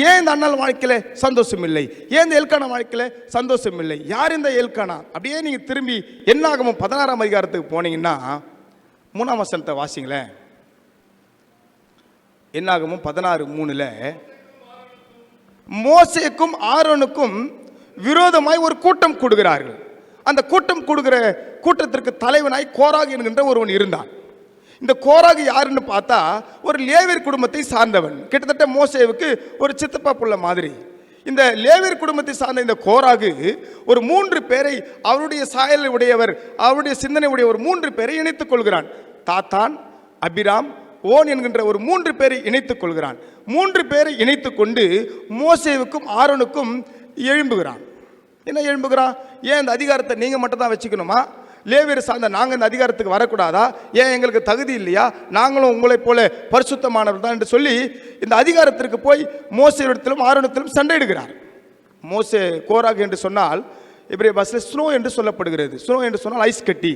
ஏன் இந்த அண்ணாள் வாழ்க்கையில் சந்தோஷம் இல்லை? ஏன் இந்த எல்கானா வாழ்க்கையில் சந்தோஷம் இல்லை? யார் இந்த எல்கானா? அப்படியே நீங்கள் திரும்பி என்னாகமும் 16ஆம் அதிகாரத்துக்கு போனீங்கன்னா 3ஆம் வசனத்தை வாசிங்களேன். என்னாகமும் 16:3 மோசேக்கும் ஆரோனுக்கும் விரோதமாய் ஒரு கூட்டம் கூடுகிறார்கள். அந்த கூட்டம் கூடுகிற கூட்டத்திற்கு தலைவனாய் கோராகு என்கின்ற ஒருவன் இருந்தான். இந்த கோராகு யாருன்னு பார்த்தா ஒரு லேவியர் குடும்பத்தை சார்ந்தவன், கிட்டத்தட்ட மோசேவுக்கு ஒரு சித்தப்பா புள்ள மாதிரி. இந்த லேவியர் குடும்பத்தை சார்ந்த இந்த கோராகு ஒரு 3 பேரை, அவருடைய சாயலை உடையவர், அவருடைய சிந்தனை உடைய ஒரு 3 பேரை இணைத்துக் கொள்கிறான். தாத்தான், அபிராம், ஓன் என்கின்ற ஒரு 3 பேரை இணைத்துக் கொள்கிறான். 3 பேரை இணைத்துக் கொண்டு மோசேவுக்கும் ஆரோனுக்கும் எழும்புகிறான். என்ன எழும்புகிறான்? ஏன் இந்த அதிகாரத்தை நீங்க மட்டும் தான் வச்சுக்கணுமா? லேவியர் சார்ந்த நாங்கள் இந்த அதிகாரத்துக்கு வரக்கூடாதா? ஏன் எங்களுக்கு தகுதி இல்லையா? நாங்களும் உங்களைப் போல பரிசுத்தமானவர் தான் என்று சொல்லி இந்த அதிகாரத்திற்கு போய் மோசேவிடத்திலும் ஆரோனிடத்திலும் சண்டையிடுகிறார். மோசே கோராகு என்று சொன்னால் எபிரேய பாஷையில் ஸ்னோ என்று சொல்லப்படுகிறது. ஸ்னோ என்று சொன்னால் ஐஸ் கட்டி.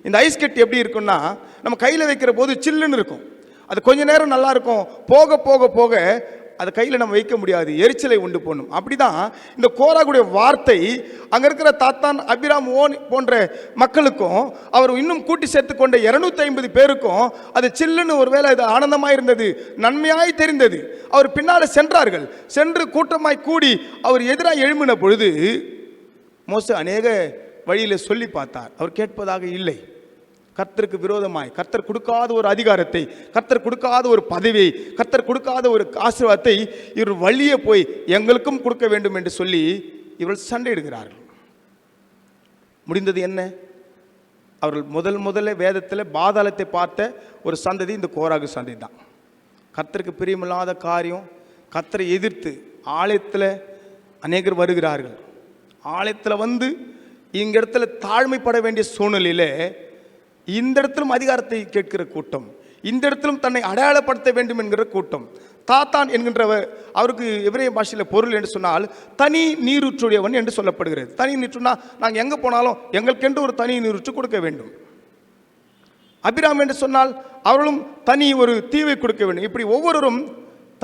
இந்த ஐஸ் கட்டி எப்படி இருக்குன்னா, நம்ம கையில் வைக்கிற போது சில்லுன்னு இருக்கும். அது கொஞ்ச நேரம் நல்லா இருக்கும், போக போக போக அதை கையில் நம்ம வைக்க முடியாது, எரிச்சலை உண்டு பண்ணும். அப்படிதான் இந்த கோராகுடைய வார்த்தை அங்கே இருக்கிற தாத்தான், அபிராம், ஓன் போன்ற மக்களுக்கும் அவர் இன்னும் கூட்டி சேர்த்து கொண்ட 250 பேருக்கும் அது சில்லுன்னு ஒருவேளை அது ஆனந்தமாய் இருந்தது, நன்மையாய் தெரிந்தது. அவர் பின்னால் சென்றார்கள். சென்று கூட்டமாய் கூடி அவர் எதிராக எழும்பின பொழுது மோசே அநேக வழியில் சொல்லி பார்த்தார். அவர் கேட்பதாக இல்லை. கர்த்தருக்கு விரோதமாய், கர்த்தர் கொடுக்காத ஒரு அதிகாரத்தை, கர்த்தர் கொடுக்காத ஒரு பதவியை, கர்த்தர் கொடுக்காத ஒரு ஆசீர்வாதத்தை இவர் வழியே போய் எங்களுக்கும் கொடுக்க வேண்டும் என்று சொல்லி இவர்கள் சண்டையிடுகிறார்கள். முடிந்தது என்ன? அவர்கள் முதல்ல வேதத்தில் பாதாளத்தை பார்த்த ஒரு சந்ததி இந்த கோராகு சந்ததி தான். கர்த்தருக்கு பிரியமில்லாத காரியம், கர்த்தரை எதிர்த்து ஆலயத்தில் அநேகர் வருகிறார்கள். ஆலயத்தில் வந்து இங்க இடத்துல தாழ்மைப்பட வேண்டிய சூழ்நிலையில் இந்த இடத்திலும் அதிகாரத்தை கேட்கிற கூட்டம், இந்த இடத்திலும் தன்னை அடையாளப்படுத்த வேண்டும் என்கிற கூட்டம். தாத்தான் என்கின்றவர், அவருக்கு எபிரேய பாஷையில் பொருள் என்று சொன்னால் தனி நீரூற்றுடையவன் என்று சொல்லப்படுகிறது. தனி நீற்றுனா நாங்கள் எங்கே போனாலும் எங்களுக்கென்று ஒரு தனி நீரூற்று கொடுக்க வேண்டும். அபிராம் என்று சொன்னால் அவர்களும் தனி ஒரு தீவை கொடுக்க வேண்டும். இப்படி ஒவ்வொருவரும்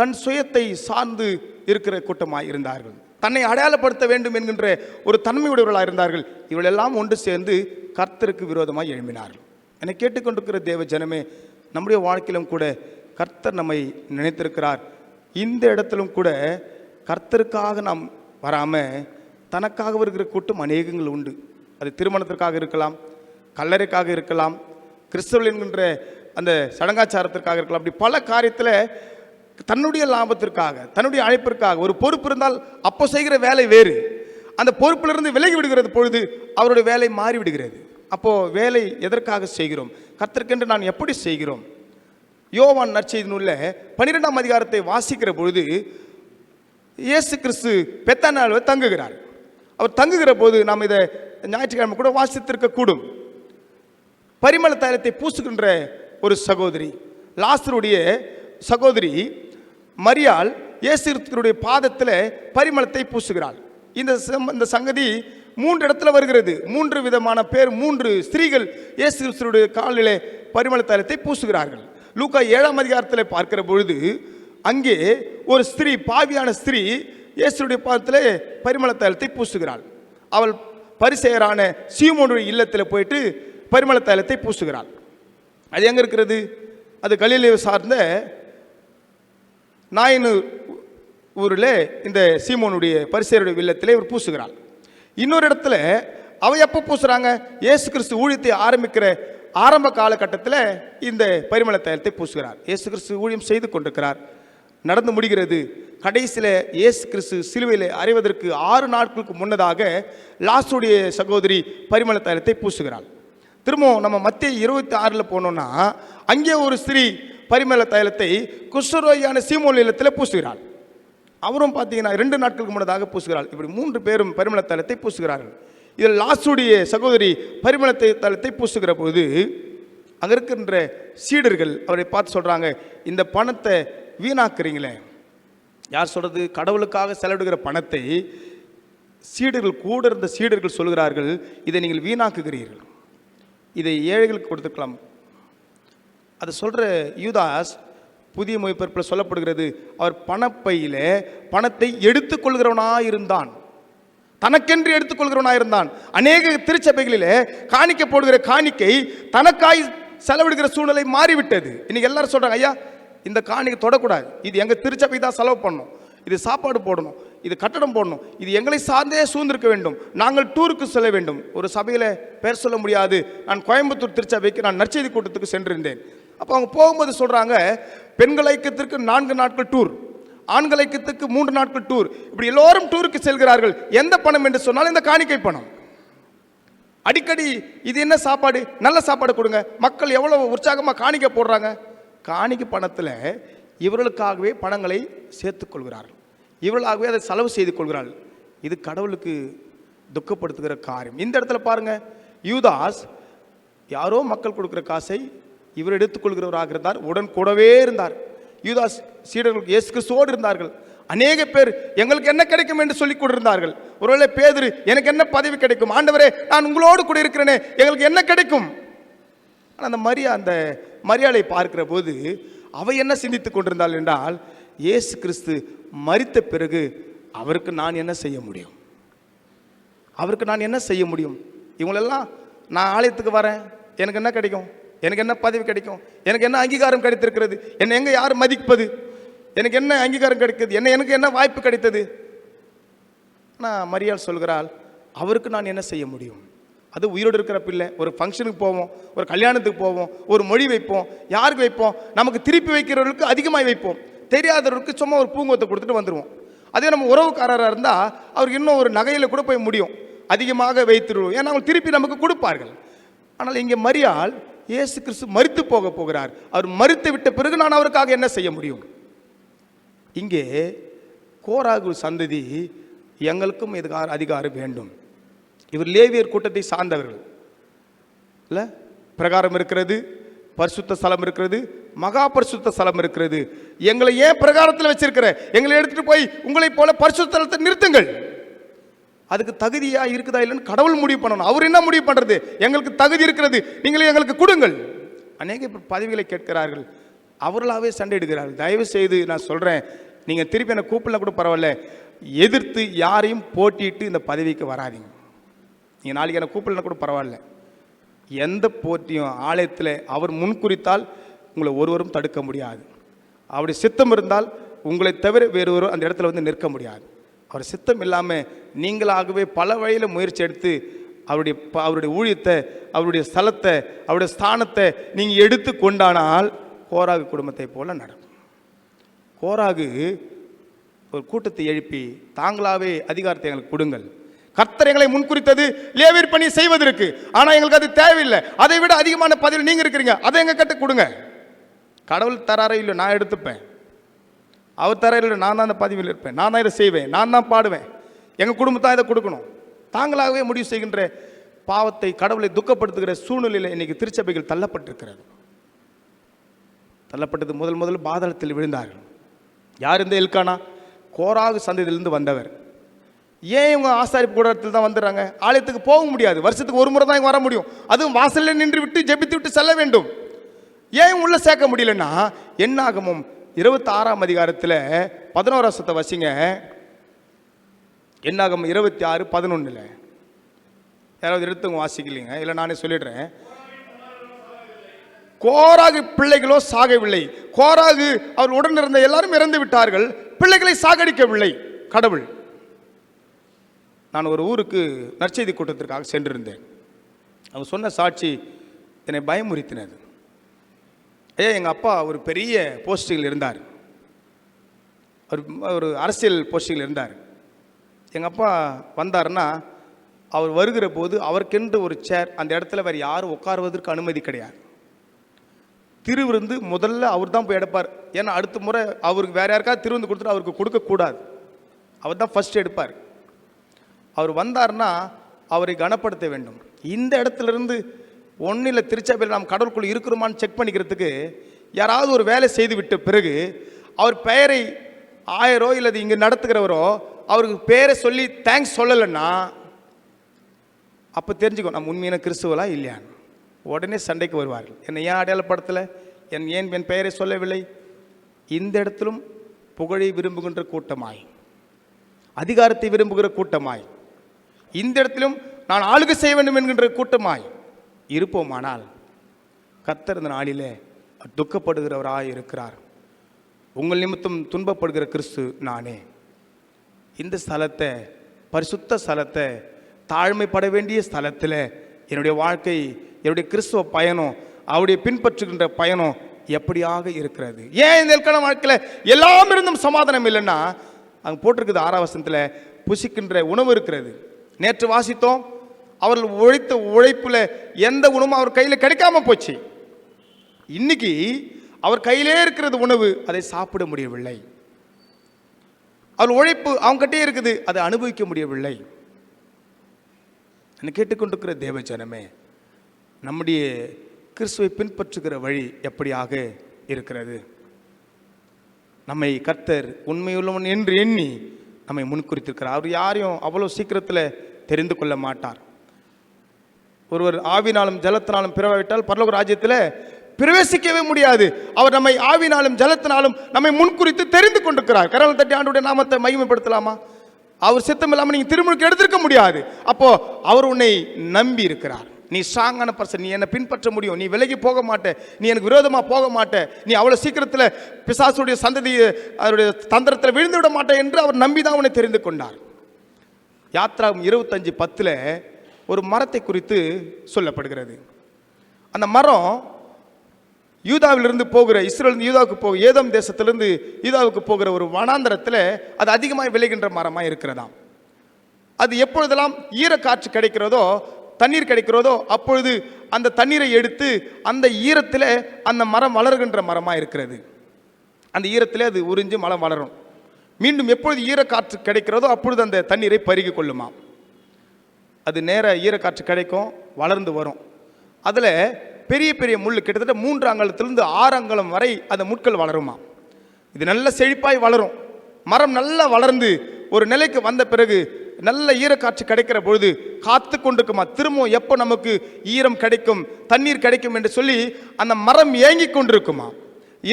தன் சுயத்தை சார்ந்து இருக்கிற கூட்டமாக இருந்தார்கள். தன்னை அடையாளப்படுத்த வேண்டும் என்கின்ற ஒரு தன்மையுடையவர்களாக இருந்தார்கள். இவளெல்லாம் ஒன்று சேர்ந்து கர்த்தருக்கு விரோதமாக எழும்பினார்கள். என்னை கேட்டுக்கொண்டிருக்கிற தேவ ஜனமே, நம்முடைய வாழ்க்கையிலும் கூட கர்த்தர் நம்மை நினைத்திருக்கிறார். இந்த இடத்திலும் கூட கர்த்தருக்காக நாம் வராமல் தனக்காக வருகிற கூட்டம் அநேகங்கள் உண்டு. அது திருமணத்திற்காக இருக்கலாம், கல்லறைக்காக இருக்கலாம், கிறிஸ்தவர்கள் என்கின்ற அந்த சடங்காச்சாரத்திற்காக இருக்கலாம். அப்படி பல காரியத்தில் தன்னுடைய லாபத்திற்காக, தன்னுடைய அழைப்பிற்காக ஒரு பொறுப்பு இருந்தால் அப்போ செய்கிற வேலை வேறு. அந்த பொறுப்பிலிருந்து விலகி விடுகிறது பொழுது அவருடைய வேலை மாறிவிடுகிறது. அப்போ வேலை எதற்காக செய்கிறோம்? கர்த்தருக்கென்று நான் எப்படி செய்கிறோம்? யோவான் நற்செய்தி நூலில் 12ஆம் அதிகாரத்தை வாசிக்கிற பொழுது இயேசு கிறிஸ்து பெத்தானியாவில் தங்குகிறார். அவர் தங்குகிற போது நாம் இதை ஞாயிற்றுக்கிழமை கூட வாசித்திருக்க கூடும். பரிமள தைலத்தை பூசுகின்ற ஒரு சகோதரி, லாசருடைய சகோதரி மரியாள் இயேசு கிறிஸ்துவினுடைய பாதத்தில் பரிமளத்தை பூசுகிறாள். இந்த சங்கதி 3 இடத்துல வருகிறது. 3 விதமான பேர், 3 ஸ்திரீகள் இயேசு கிறிஸ்துவினுடைய காலிலே பரிமள தைலத்தை பூசுகிறார்கள். லூக்கா 7ஆம் அதிகாரத்தில் பார்க்கிற பொழுது அங்கே ஒரு ஸ்திரீ, பாவியான ஸ்திரீ இயேசுடைய பாதத்தில் பரிமள தைலத்தை பூசுகிறாள். அவள் பரிசேயரான சீமோனுடைய இல்லத்தில் போயிட்டு பரிமள தைலத்தை பூசுகிறாள். அது எங்கே இருக்கிறது? அது கலிலேயை சார்ந்த நாயினு ஊரில் இந்த சீமோனுடைய பரிசேயருடைய இல்லத்திலே இவர் பூசுகிறாள். இன்னொரு இடத்துல அவ எப்போ பூசுறாங்க? இயேசு கிறிஸ்து ஊழியத்தை ஆரம்பிக்கிற ஆரம்ப காலகட்டத்தில் இந்த பரிமள தைலத்தை பூசுகிறார். இயேசு கிறிஸ்து ஊழியம் செய்து கொண்டிருக்கிறார். நடந்து முடிகிறது. கடைசியில் இயேசு கிறிஸ்து சிலுவையில் அறைவதற்கு 6 நாட்களுக்கு முன்னதாக லாசருடைய சகோதரி பரிமள தைலத்தை பூசுகிறாள். திரும்பவும் நம்ம மத்தேயு 26 போனோம்னா அங்கே ஒரு ஸ்திரீ பரிமள தைலத்தை குஷ்டரோகியான சீமோன் இல்லத்தில் பூசுகிறாள். அவரும் பார்த்தீங்கன்னா 2 நாட்களுக்கு முன்னதாக பூசுகிறாள். இப்படி 3 பேரும் பரிமள தைலத்தை பூசுகிறார்கள். இதில் லாசுடைய சகோதரி பரிமள தைலத்தை பூசுகிற போது அங்கே இருக்கின்ற சீடர்கள் அவரை பார்த்து சொல்கிறாங்க, இந்த பணத்தை வீணாக்குறீங்களே. யார் சொல்கிறது? கடவுளுக்காக செலவிடுகிற பணத்தை சீடர்கள், கூட இருந்த சீடர்கள் சொல்கிறார்கள், இதை நீங்கள் வீணாக்குகிறீர்கள், இதை ஏழைகளுக்கு கொடுத்துக்கலாம். அதை சொல்கிற யூதாஸ் புதிய மொழிபெயர்ப்பில் சொல்லப்படுகிறது, அவர் பணப்பையில் பணத்தை எடுத்துக்கொள்கிறவனாக இருந்தான், தனக்கென்று எடுத்துக்கொள்கிறவனாக இருந்தான். அநேக திருச்சபைகளிலே காணிக்கை போடுகிற காணிக்கை தனக்காய் செலவிடுகிற சூழ்நிலை மாறிவிட்டது. இன்னைக்கு எல்லாரும் சொல்கிறாங்க, ஐயா இந்த காணிக்கை தொடக்கூடாது, இது எங்கள் திருச்சபை தான் செலவு பண்ணணும், இது சாப்பாடு போடணும், இது கட்டடம் போடணும், இது எங்களை சார்ந்தே சூழ்ந்திருக்க வேண்டும், நாங்கள் டூருக்கு செல்ல வேண்டும். ஒரு சபையில் பேர் சொல்ல முடியாது, நான் கோயம்புத்தூர் திருச்சபைக்கு நான் நற்செய்தி கூட்டத்துக்கு சென்றிருந்தேன். அப்போ அவங்க போகும்போது சொல்கிறாங்க, பெண்கள் ஐக்கியத்திற்கு 4 நாட்கள் டூர், ஆண்கள் ஐக்கியத்துக்கு 3 நாட்கள் டூர், இப்படி எல்லோரும் டூருக்கு செல்கிறார்கள். எந்த பணம் என்று சொன்னால் இந்த காணிக்கை பணம். அடிக்கடி இது என்ன சாப்பாடு, நல்ல சாப்பாடு கொடுங்க, மக்கள் எவ்வளவு உற்சாகமாக காணிக்கை போடுறாங்க. காணிக்கை பணத்தில் இவர்களுக்காகவே பணங்களை சேர்த்துக் கொள்கிறார்கள், இவர்களாகவே அதை செலவு செய்து கொள்கிறார்கள். இது கடவுளுக்கு துக்கப்படுத்துகிற காரியம். இந்த இடத்துல பாருங்க, யூதாஸ் யாரோ மக்கள் கொடுக்குற காசை இவர் எடுத்துக்கொள்கிறவராக இருந்தார், உடன் கூடவே இருந்தார். யூதாஸ் சீடர்களுக்கு இயேசு கிறிஸ்துவோடு இருந்தார்கள். அநேக பேர் எங்களுக்கு என்ன கிடைக்கும் என்று சொல்லிக் கொண்டிருந்தார்கள். ஒருவேளை பேதுரு, எனக்கு என்ன பதவி கிடைக்கும் ஆண்டவரே, நான் உங்களோடு கூட இருக்கிறேனே, எங்களுக்கு என்ன கிடைக்கும்? அந்த மரியாளை பார்க்கிற போது அவை என்ன சிந்தித்துக் கொண்டிருந்தாள் என்றால், இயேசு கிறிஸ்து மரித்த பிறகு அவருக்கு நான் என்ன செய்ய முடியும், அவருக்கு நான் என்ன செய்ய முடியும்? இவங்களெல்லாம் நான் ஆலயத்துக்கு வரேன், எனக்கு என்ன கிடைக்கும், எனக்கு என்ன பதவி கிடைக்கும், எனக்கு என்ன அங்கீகாரம் கிடைத்திருக்கிறது, என்னை எங்கே யார் மதிப்பது, எனக்கு என்ன அங்கீகாரம் கிடைக்கிறது, எனக்கு என்ன வாய்ப்பு கிடைத்தது? நான் மரியாள் சொல்கிறாள், அவருக்கு நான் என்ன செய்ய முடியும்? அது உயிரோடு இருக்கிற பிள்ளை. ஒரு ஃபங்க்ஷனுக்கு போவோம், ஒரு கல்யாணத்துக்கு போவோம், ஒரு மொழி வைப்போம், யாருக்கு வைப்போம்? நமக்கு திருப்பி வைக்கிறவர்களுக்கு அதிகமாக வைப்போம், தெரியாதவருக்கு சும்மா ஒரு பூங்கொத்தை கொடுத்துட்டு வந்துடுவோம். அதே நம்ம உறவுக்காரராக இருந்தால் அவருக்கு இன்னும் ஒரு நகையில் கூட போய் முடியும், அதிகமாக வைத்துடுவோம், ஏன்னா அவங்க திருப்பி நமக்கு கொடுப்பார்கள். ஆனால் இங்கே மரியாள், இயேசு கிறிஸ்து மரித்து போகிறார், அவர் மரித்து விட்ட பிறகு நான் அவருக்காக என்ன செய்ய முடியும்? இங்கே கோராகு சந்ததி, எங்களுக்கும் இதுக்கு அதிகாரம் வேண்டும். இவர் லேவியர் கூட்டத்தை சார்ந்தவர்கள் இல்லை, பிரகாரம் இருக்கிறது, பரிசுத்த ஸ்தலம் இருக்கிறது, மகா பரிசுத்த ஸ்தலம் இருக்கிறது. எங்களை ஏன் பிரகாரத்தில் வச்சிருக்கிற, எங்களை எடுத்துட்டு போய் உங்களை போல பரிசுத்த ஸ்தலத்தை நிறுத்துங்கள். அதுக்கு தகுதியா இருக்குதா இல்லைன்னு கடவுள் முடிவு பண்ணணும். அவர் என்ன முடிவு பண்றது? எங்களுக்கு தகுதி இருக்கிறது, நீங்களே எங்களுக்கு கொடுங்கள். அநேக பதவிகளை கேட்கிறார்கள், அவர்களாகவே சண்டையிடுகிறார்கள். தயவு செய்து நான் சொல்றேன், நீங்க திருப்பி என்னை கூப்பிடல கூட பரவாயில்ல, எதிர்த்து யாரையும் போட்டிட்டு இந்த பதவிக்கு வராதிங்க. நீங்கள் நாளைக்கு என்னை கூப்பிடலாம் கூட பரவாயில்ல, எந்த போட்டியும் ஆலயத்தில் அவர் முன்குறித்தால் உங்களை ஒருவரும் தடுக்க முடியாது. அவருடைய சித்தம் இருந்தால் உங்களை தவிர வேறொரு அந்த இடத்துல வந்து நிற்க முடியாது. அவர் சித்தம் இல்லாமல் நீங்களாகவே பல வழியில் முயற்சி எடுத்து அவருடைய ஊழியத்தை, அவருடைய ஸ்தலத்தை, அவருடைய ஸ்தானத்தை நீங்கள் எடுத்து கொண்டானால் கோராகு குடும்பத்தை போல நடக்கும். கோராகு ஒரு கூட்டத்தை எழுப்பி, தாங்களாவே அதிகாரத்தை எங்களுக்கு கொடுங்கள், கர்த்தர் எங்களை முன்குறித்தது லேவியர் பணி செய்வதற்கு, ஆனால் எங்களுக்கு அது தேவையில்லை, அதை விட அதிகமான பதவியில் நீங்கள் இருக்கிறீங்க, அதை எங்க கிட்ட கொடுங்க. கடவுள் தராரே இல்லை, நான் எடுத்துப்பேன். அவர் தர இல்லை, நான் தான் அந்த பதவியில் இருப்பேன், நான் தான் இதை செய்வேன், நான் தான் பாடுவேன், எங்கள் குடும்பத்தான் இதை கொடுக்கணும். தாங்களாகவே முடிவு செய்கின்ற பாவத்தை, கடவுளை துக்கப்படுத்துகிற சூழ்நிலையில் இன்னைக்கு திருச்சபைகள் தள்ளப்பட்டிருக்கிறது. தள்ளப்பட்டது முதல் பாதாளத்தில் விழுந்தார்கள். யார்? இந்த எல்கானா, கோராகு சந்ததியிலிருந்து வந்தவர். ஏன் இவங்க ஆசாரிப்பு கூடத்தில் தான் வந்துடுறாங்க? ஆலயத்துக்கு போக முடியாது, வருஷத்துக்கு ஒரு முறை தான் இங்கே வர முடியும், அதுவும் வாசலில் நின்று விட்டு ஜெபித்து விட்டு செல்ல வேண்டும். ஏன் உள்ள சேர்க்க முடியலன்னா, என்னாகமும் 26ஆம் அதிகாரத்தில் 11 வசிங்க. என்னாகும் 26:11. யாராவது எடுத்துங்க, வாசிக்கலைங்க, இல்லை நானே சொல்லிடுறேன். கோராகு பிள்ளைகளோ சாகவில்லை. கோராகு அவர் உடன் இருந்த எல்லாரும் இறந்து விட்டார்கள், பிள்ளைகளை சாகடிக்கவில்லை கடவுள். நான் ஒரு ஊருக்கு நற்செய்தி கூட்டத்திற்காக சென்றிருந்தேன். அவங்க சொன்ன சாட்சி என்னை பயமுறுத்தினது. எங்கள் அப்பா ஒரு பெரிய போஸ்டிங்கில் இருந்தார், ஒரு அரசியல் போஸ்டிங்கில் இருந்தார். எங்கள் அப்பா வந்தார்னா, அவர் வருகிற போது அவருக்கென்று ஒரு சேர், அந்த இடத்துல வேறு யாரும் உட்காருவதற்கு அனுமதி கிடையாது. திருவிருந்து முதல்ல அவர் தான் போய் எடுப்பார். ஏன்னா அடுத்த முறை அவருக்கு வேறு யாருக்காவது திருவிருந்து கொடுத்துட்டு அவருக்கு கொடுக்கக்கூடாது, அவர் தான் ஃபர்ஸ்ட் எடுப்பார். அவர் வந்தார்னா அவரை கனப்படுத்த வேண்டும். இந்த இடத்துல இருந்து ஒன்றில் திருச்சபையில் நாம் கடவுளுக்குள் இருக்கிறோமான்னு செக் பண்ணிக்கிறதுக்கு யாராவது ஒரு வேலை செய்து விட்ட பிறகு அவர் பெயரை ஆயரோ இல்லை இங்கே நடத்துகிறவரோ அவருக்கு பேரை சொல்லி தேங்க்ஸ் சொல்லலைன்னா அப்போ தெரிஞ்சுக்கோ நம்ம உண்மையான கிறிஸ்துவலா இல்லையான்னு. உடனே சண்டைக்கு வருவார்கள். என்னை ஏன் அடையாளப்படுத்தலை, ஏன் என் பெயரை சொல்லவில்லை? இந்த இடத்திலும் புகழை விரும்புகின்ற கூட்டமாய், அதிகாரத்தை விரும்புகிற கூட்டமாய், இந்த இடத்திலும் நான் ஆளுகை செய்ய வேண்டும் என்கின்ற கூட்டமாய் இருப்போமானால் கர்த்தர் இந்த நாளிலே துக்கப்படுகிறவராய் இருக்கிறார். உங்கள் நிமித்தம் துன்பப்படுகிற கிறிஸ்து நானே. இந்த ஸ்தலத்தை, பரிசுத்த ஸ்தலத்தை, தாழ்மைப்பட வேண்டிய ஸ்தலத்தில் என்னுடைய வாழ்க்கை, என்னுடைய கிறிஸ்துவ பயணம், அவருடைய பின்பற்றுகின்ற பயணம் எப்படியாக இருக்கிறது. ஏன் இந்த எல்கானா வாழ்க்கையில் எல்லாம் இருந்தும் சமாதானம் இல்லைன்னா, அங்கே போட்டிருக்குது 6ஆம் வசனத்தில், புசிக்கின்ற உணவு இருக்கிறது. நேற்று வாசித்தோம், அவர்கள் உழைத்த உழைப்பில் எந்த உணவும் அவர் கையில் கிடைக்காம போச்சு. இன்னைக்கு அவர் கையிலே இருக்கிறது உணவு, அதை சாப்பிட முடியவில்லை. அவர் உழைப்பு அவங்ககிட்டே இருக்குது, அதை அனுபவிக்க முடியவில்லை. என்னை கேட்டுக்கொண்டிருக்கிற தேவ ஜனமே, நம்முடைய கிறிஸ்துவை பின்பற்றுகிற வழி எப்படியாக இருக்கிறது? நம்மை கர்த்தர் உண்மையுள்ளவன் என்று எண்ணி நம்மை முன்குறித்திருக்கிறார். அவர் யாரையும் அவ்வளோ சீக்கிரத்தில் தெரிந்து கொள்ள மாட்டார். ஒருவர் ஆவினாலும் ஜலத்தினாலும் பிறவாவிட்டால் பரலோக ராஜ்யத்தில் பிரவேசிக்கவே முடியாது. அவர் நம்மை ஆவினாலும் ஜலத்தினாலும் நம்மை முன்குறித்து தெரிந்து கொண்டிருக்கிறார். கரங்களை தட்டி ஆண்டவருடைய நாமத்தை மகிமைப்படுத்தலாமா? அவர் சித்தம் இல்லாமல் நீங்கள் திருமுழுக்கு எடுத்திருக்க முடியாது. அப்போ அவர் உன்னை நம்பி இருக்கிறார். நீ ஸ்ட்ராங்கான பர்சன், நீ என்னை பின்பற்ற முடியும், நீ விலகி போக மாட்டே, நீ எனக்கு விரோதமாக போக மாட்டே, நீ அவ்வளோ சீக்கிரத்தில் பிசாசுடைய சந்ததி அவருடைய தந்திரத்தில் விழுந்து விட மாட்டேன் என்று அவர் நம்பி தான் உன்னை தெரிந்து கொண்டார். யாத்ராகம் 25:10 ஒரு மரத்தை குறித்து சொல்லப்படுகிறது. அந்த மரம் யூதாவிலிருந்து போகிற, இஸ்ரேல் யூதாவுக்கு போக, ஏதோம் தேசத்திலிருந்து யூதாவுக்கு போகிற ஒரு வனாந்தரத்தில் அது அதிகமாக விளைகின்ற மரமாக இருக்கிறதாம். அது எப்பொழுதெல்லாம் ஈரக்காற்று கிடைக்கிறதோ, தண்ணீர் கிடைக்கிறதோ, அப்பொழுது அந்த தண்ணீரை எடுத்து அந்த ஈரத்தில் அந்த மரம் வளர்கின்ற மரமாக இருக்கிறது. அந்த ஈரத்தில் அது உறிஞ்சு மரம் வளரும். மீண்டும் எப்பொழுது ஈரக்காற்று கிடைக்கிறதோ அப்பொழுது அந்த தண்ணீரை பருகி கொள்ளுமா. அது நேர ஈரக்காற்று கிடைக்கும், வளர்ந்து வரும். அதில் பெரிய பெரிய முள், கிட்டத்தட்ட 3 அங்குலத்திலிருந்து 6 அங்குலம் வரை அந்த முட்கள் வளருமா. இது நல்ல செழிப்பாய் வளரும். மரம் நல்லா வளர்ந்து ஒரு நிலைக்கு வந்த பிறகு நல்ல ஈரக்காற்று கிடைக்கிற பொழுது காத்து கொண்டிருக்குமா. திரும்பவும் எப்போ நமக்கு ஈரம் கிடைக்கும், தண்ணீர் கிடைக்கும் என்று சொல்லி அந்த மரம் ஏங்கி கொண்டிருக்குமா.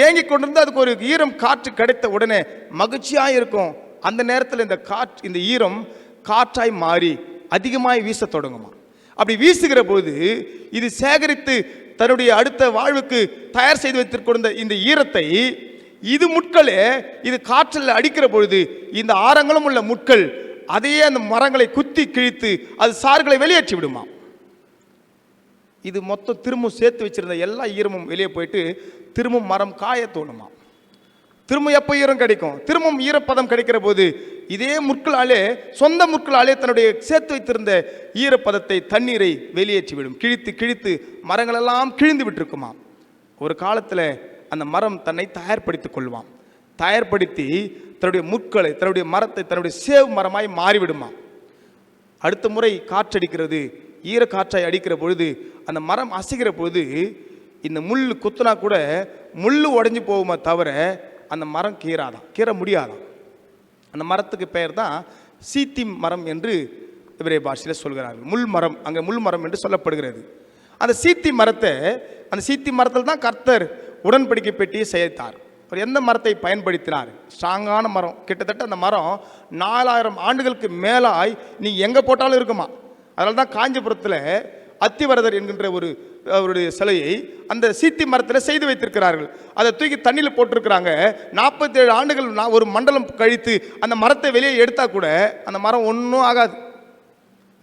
ஏங்கி கொண்டிருந்து அதுக்கு ஒரு ஈரம் காற்று கிடைத்த உடனே மகிழ்ச்சியாக இருக்கும். அந்த நேரத்தில் இந்த ஈரம் காற்றாய் மாறி அதிகமாய் வீச தொடங்குமா. அப்படி வீசுகிற போது இது சேகரித்து தன்னுடைய அடுத்த வாழ்வுக்கு தயார் செய்து வைத்திருக்கிற இந்த ஈரத்தை இது முட்களே இது காற்றில் அடிக்கிற பொழுது இந்த ஆரங்களும் உள்ள முட்கள் அதையே அந்த மரங்களை குத்தி கிழித்து அது சாறுகளை வெளியேற்றி விடுமா. இது மொத்தம் திரும்ப சேர்த்து வச்சிருந்த எல்லா ஈரமும் வெளியே போயிட்டு திரும்பவும் மரம் காய தோணுமா. திரும்ப எப்போ ஈரம் கிடைக்கும், திரும்பவும் ஈரப்பதம் கிடைக்கிற போது இதே முட்களாலே, சொந்த முட்களாலே தன்னுடைய சேர்த்து வைத்திருந்த ஈரப்பதத்தை, தண்ணீரை வெளியேற்றிவிடும். கிழித்து கிழித்து மரங்களெல்லாம் கிழிந்து விட்டுருக்குமா. ஒரு காலத்தில் அந்த மரம் தன்னை தயார்படுத்திக் கொள்வான். தயார்படுத்தி தன்னுடைய முட்களை, தன்னுடைய மரத்தை தன்னுடைய சேவ் மரமாய் மாறிவிடுமா. அடுத்த முறை காற்றடிக்கிறது, ஈர காற்றாய் அடிக்கிற பொழுது அந்த மரம் அசைகிற பொழுது இந்த முள் குத்துனா கூட முள் உடஞ்சி போகுமா தவிர அந்த மரம் கீற முடியாதான். அந்த மரத்துக்கு பெயர் தான் சீத்திம் மரம் என்று இவரே பாஷையில் சொல்கிறார்கள். முள் மரம், அங்கே முள் மரம் என்று சொல்லப்படுகிறது. அந்த சீத்தி மரத்தில் தான் கர்த்தர் உடன்படிக்கை பெட்டியை சேர்த்தார். அவர் எந்த மரத்தை பயன்படுத்தினார்? ஸ்ட்ராங்கான மரம். கிட்டத்தட்ட அந்த மரம் 4000 ஆண்டுகளுக்கு மேலாய் நீ எங்கே போட்டாலும் இருக்குமா. அதனால தான் காஞ்சிபுரத்தில் அத்திவரதர் என்கின்ற அவருடைய சிலையை அந்த சீத்தி மரத்தில் செய்து வைத்திருக்கிறார்கள். அதை தூக்கி தண்ணியில் போட்டிருக்கிறாங்க. 47 ஆண்டுகள் ஒரு மண்டலம் கழித்து அந்த மரத்தை வெளியே எடுத்தால் கூட அந்த மரம் ஒன்றும் ஆகாது.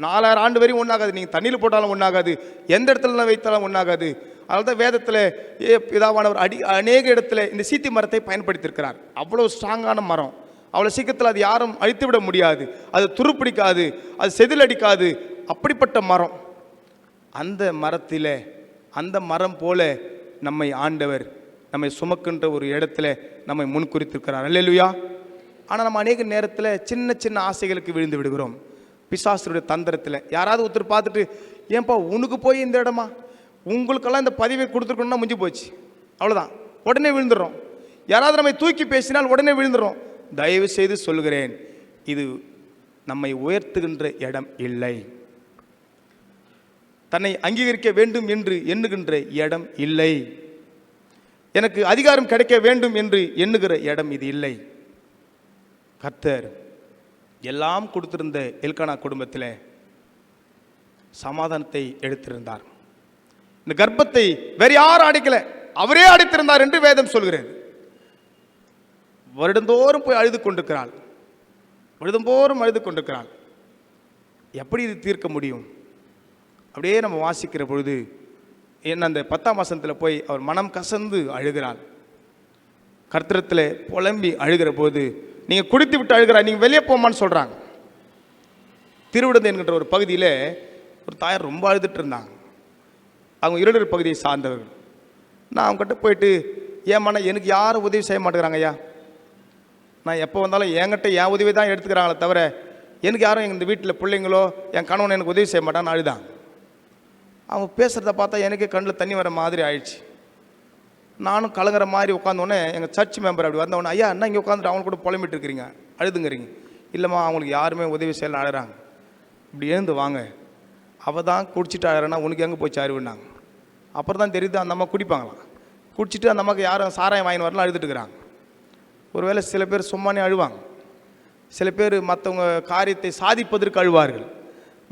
4000 ஆண்டு வரையும் ஒன்றாகாது. நீங்கள் தண்ணியில் போட்டாலும் ஒன்றாகாது, எந்த இடத்துல வைத்தாலும் ஒன்றாகாது. அதனால தான் வேதத்தில் பிதாவானவர் அநேக இடத்துல இந்த சீத்தி மரத்தை பயன்படுத்தியிருக்கிறார். அவ்வளோ ஸ்ட்ராங்கான மரம். அவ்வளோ சீக்கிரத்தில் அது யாரும் அழித்து விட முடியாது. அது துருப்பிடிக்காது, அது செதில் அடிக்காது. அப்படிப்பட்ட மரம். அந்த மரத்தில், அந்த மரம் போல நம்மை ஆண்டவர் நம்மை சுமக்கின்ற ஒரு இடத்துல நம்மை முன்குறித்திருக்கிறார். அல்லேலூயா. ஆனால் நம்ம அநேக நேரத்தில் சின்ன சின்ன ஆசைகளுக்கு விழுந்து விடுகிறோம். பிசாசுடைய தந்திரத்தில் யாராவது ஒருத்தர் பார்த்துட்டு, ஏன்பா உனக்கு போய் இந்த இடமா, உங்களுக்கெல்லாம் இந்த பதிவை கொடுத்துருக்கணும்னா முடிஞ்சு போச்சு, அவ்வளோதான், உடனே விழுந்துடுறோம். யாராவது நம்மை தூக்கி பேசினால் உடனே விழுந்துடுறோம். தயவு செய்து சொல்கிறேன், இது நம்மை உயர்த்துகின்ற இடம் இல்லை. தன்னை அங்கீகரிக்க வேண்டும் என்று எண்ணுகின்ற இடம் இல்லை. எனக்கு அதிகாரம் கிடைக்க வேண்டும் என்று எண்ணுகிற இடம் இது இல்லை. கர்த்தர் எல்லாம் கொடுத்திருந்த எல்கானா குடும்பத்தில் சமாதானத்தை எடுத்திருந்தார். இந்த கர்ப்பத்தை வேற யாரும் அடைக்கல, அவரே அடைத்திருந்தார் என்று வேதம் சொல்கிறது. வருடந்தோறும் போய் அழுது கொண்டிருக்கிறாள். வருடந்தோறும் அழுது கொண்டிருக்கிறாள். எப்படி இது தீர்க்க முடியும்? அப்படியே நம்ம வாசிக்கிற பொழுது என்ன அந்த 10ஆம் வசனத்தில் போய் அவர் மனம் கசந்து அழுகிறாள். கர்த்தரத்தில் புலம்பி அழுகிற போது, நீங்கள் குடித்து விட்டு அழுகிறார், நீங்கள் வெளியே போமான்னு சொல்கிறாங்க. திருவிடந்தை என்கின்ற ஒரு பகுதியில் ஒரு தாயார் ரொம்ப அழுதுட்டு இருந்தாங்க. அவங்க இருளர் பகுதியை சார்ந்தவர்கள். நான் அவங்ககிட்ட போயிட்டு, ஏமாண்ணா எனக்கு யாரும் உதவி செய்ய மாட்டேங்கிறாங்க ஐயா, நான் எப்போ வந்தாலும் என்கிட்ட என் உதவி தான் எடுத்துக்கிறாங்களே தவிர எனக்கு யாரும் இந்த வீட்டில் பிள்ளைங்களோ என் கணவன் எனக்கு உதவி செய்ய மாட்டான்னு அழுதான். அவங்க பேசுகிறத பார்த்தா எனக்கே கண்ணில் தண்ணி வர மாதிரி ஆயிடுச்சு. நானும் கலங்குற மாதிரி உட்காந்தோடனே எங்கள் சர்ச் மெம்பர் அப்படி வந்தவொடனே, ஐயா என்ன இங்கே உட்காந்துட்டு அவங்க கூட புலம்பிட்டு இருக்கிறீங்க, அழுதுங்கிறீங்க? இல்லைம்மா, அவங்களுக்கு யாருமே உதவி செய்யலாம், அழுறாங்க. இப்படி எழுந்து வாங்க, அவள் தான் குடிச்சிட்டு அழுறேன்னா உனக்கு எங்கே போய் அருவினாங்க. அப்புறம் தான் தெரியுது அந்த அம்மா குடிப்பாங்களாம். குடிச்சிட்டு அந்த அம்மாவுக்கு யாரும் சாராயம் வாங்கி வரலாம் அழுதுட்டுருக்குறாங்க. ஒருவேளை சில பேர் சும்மானே அழுவாங்க, சில பேர் மற்றவங்க காரியத்தை சாதிப்பதற்கு அழுவார்கள்,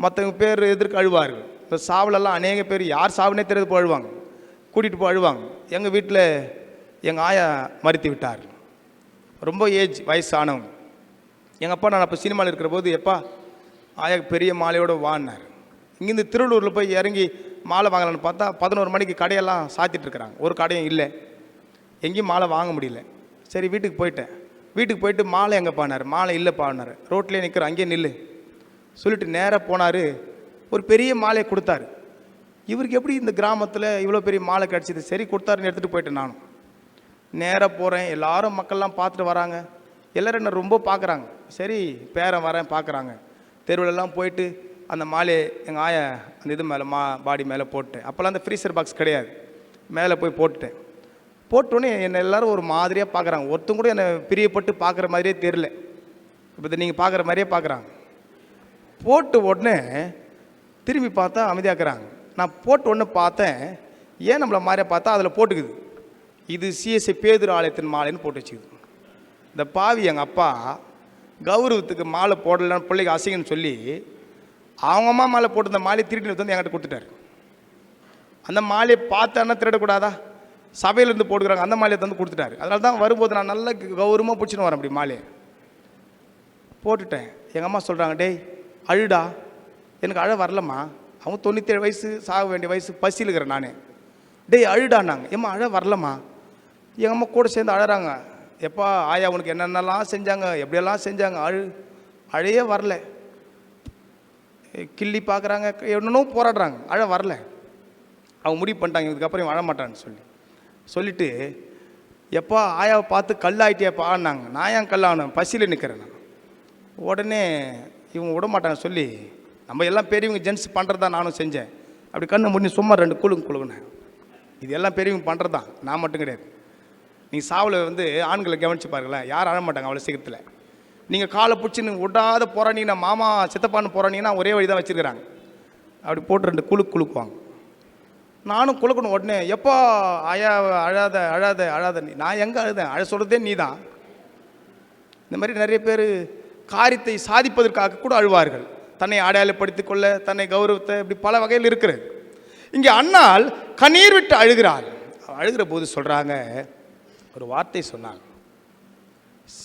மற்றவங்க பேர் எதற்கு அழுவார்கள். இந்த சாவலெல்லாம் அநேக பேர் யார் சாவுனே தெரியாது போய் அழுவாங்க, கூட்டிகிட்டு போய் அழுவாங்க. எங்கள் வீட்டில் எங்கள் ஆயா மறித்து விட்டார், ரொம்ப ஏஜ் வயசானவங்க. எங்கள் அப்பா நான் அப்போ சினிமாவில் இருக்கிற போது, எப்பா ஆயாக்கு பெரிய மாலையோடு வாங்கினார். இங்கேருந்து திருவள்ளூரில் போய் இறங்கி மாலை வாங்கலான்னு பார்த்தா 11 மணிக்கு கடையெல்லாம் சாத்திட்டுருக்குறாங்க, ஒரு கடையும் இல்லை, எங்கேயும் மாலை வாங்க முடியல. சரி வீட்டுக்கு போயிட்டேன். வீட்டுக்கு போயிட்டு மாலை எங்கே பாடினார், மாலை இல்லை பாடினார். ரோட்லேயே நிற்கிற, அங்கேயே நில்லு சொல்லிட்டு நேராக போனார். ஒரு பெரிய மாலையை கொடுத்தாரு. இவருக்கு எப்படி இந்த கிராமத்தில் இவ்வளோ பெரிய மாலை கிடச்சிது, சரி கொடுத்தாருன்னு எடுத்துகிட்டு போயிட்டேன். நானும் நேராக போகிறேன், எல்லாரும் மக்கள்லாம் பார்த்துட்டு வராங்க, எல்லோரும் என்ன ரொம்ப பார்க்குறாங்க. சரி பேரன் வரேன் பார்க்குறாங்க. தெருவிலெல்லாம் போயிட்டு அந்த மாலையை எங்கள் ஆயா அந்த இது மேலே பாடி மேலே போட்டேன். அப்போல்லாம் அந்த ஃப்ரீசர் பாக்ஸ் கிடையாது, மேலே போய் போட்டுட்டேன். போட்டோன்னே என்னை எல்லோரும் ஒரு மாதிரியாக பார்க்குறாங்க. ஒருத்தங்க கூட என்னை பிரியப்பட்டு பார்க்குற மாதிரியே தெரில. இப்போ நீங்கள் பார்க்குற மாதிரியே பார்க்குறாங்க. போட்டு உடனே திரும்பி பார்த்தா அமைதியாக்குறாங்க. நான் போட்டு ஒன்று பார்த்தேன், ஏன் நம்மளை மாதிரியே பார்த்தா அதில் போட்டுக்குது, இது சிஎஸ்ஐ பேதுரு ஆலயத்தின் மாலைன்னு போட்டு வச்சுக்குது. இந்த பாவி எங்கள் அப்பா கௌரவத்துக்கு மாலை போடலான்னு பிள்ளைக்கு அசிங்கன்னு சொல்லி அவங்க அம்மா மாலை போட்டு இந்த மாலையை திருட்டு வந்து என்கிட்ட கொடுத்துட்டாரு. அந்த மாலையை பார்த்தான்னா திருடக்கூடாதா, சபையிலேருந்து போட்டுக்கிறாங்க, அந்த மாலையை தந்து கொடுத்துட்டாரு. அதனால தான் வரும்போது நான் நல்லா கௌரவமாக பிடிச்சின்னு வரேன். அப்படி மாலையை போட்டுட்டேன். எங்கள் அம்மா சொல்கிறாங்க, டேய் அழுடா. எனக்கு அழ வரலம்மா, அவங்க 97 வயசு, சாக வேண்டிய வயசு, பசியில் இருக்கிறேன் நான். டேய் அழுடான்னாங்க. ஏம்மா அழ வரலம்மா. எங்கள் அம்மா கூட சேர்ந்து அழறாங்க. எப்பா ஆயா உனக்கு என்னென்னலாம் செஞ்சாங்க, எப்படியெல்லாம் செஞ்சாங்க, அழையே வரல. கிள்ளி பார்க்குறாங்க, என்னென்னோ போராடுறாங்க, அழ வரல. அவங்க முடிவு பண்ணிட்டாங்க இதுக்கப்புறம் அழ மாட்டான்னு சொல்லிட்டு எப்பா ஆயாவை பார்த்து கல்லாயிட்டியாப்பா ஆனாங்க. நான் ஏன் கல்லானேன், பசியில் நிற்கிறேன் நான். உடனே இவங்க விட மாட்டாங்க சொல்லி, நம்ம எல்லாம் பெரியவங்க ஜென்ஸ் பண்ணுறது தான் நானும் செஞ்சேன். அப்படி கண்ணை முடிஞ்சு சும்மா 2 குழுகுனேன். இது எல்லாம் பெரியவங்க பண்ணுறது தான், நான் மட்டும் கிடையாது. நீங்கள் சாவில் ஆண்களை கவனித்து பாருங்களேன், யாரும் அழ மாட்டாங்க அவ்வளோ சீக்கிரத்தில். நீங்கள் காலை பிடிச்சின்னு விடாத போகிறானீங்கன்னா, மாமா சித்தப்பான்னு போகிறானீங்கன்னா ஒரே வழி தான் வச்சுருக்கிறாங்க. அப்படி போட்டு 2 குழுக்குவாங்க. நானும் குழுக்கணும். உடனே எப்போ ஆயா அழாத அழாத அழாத, நான் எங்கே அழுதேன், அழ சொல்கிறதே நீ தான். இந்த மாதிரி நிறைய பேர் காரியத்தை சாதிப்பதற்காக கூட அழுவார்கள், தன்னை அடையாளப்படுத்திக் கொள்ள, தன்னை கௌரவத்தை, இப்படி பல வகையில் இருக்கிறது. இங்கே அன்னாள் கண்ணீர் விட்டு அழுகிறாள். அழுகிற போது சொல்கிறாங்க, ஒரு வார்த்தை சொன்னாங்க,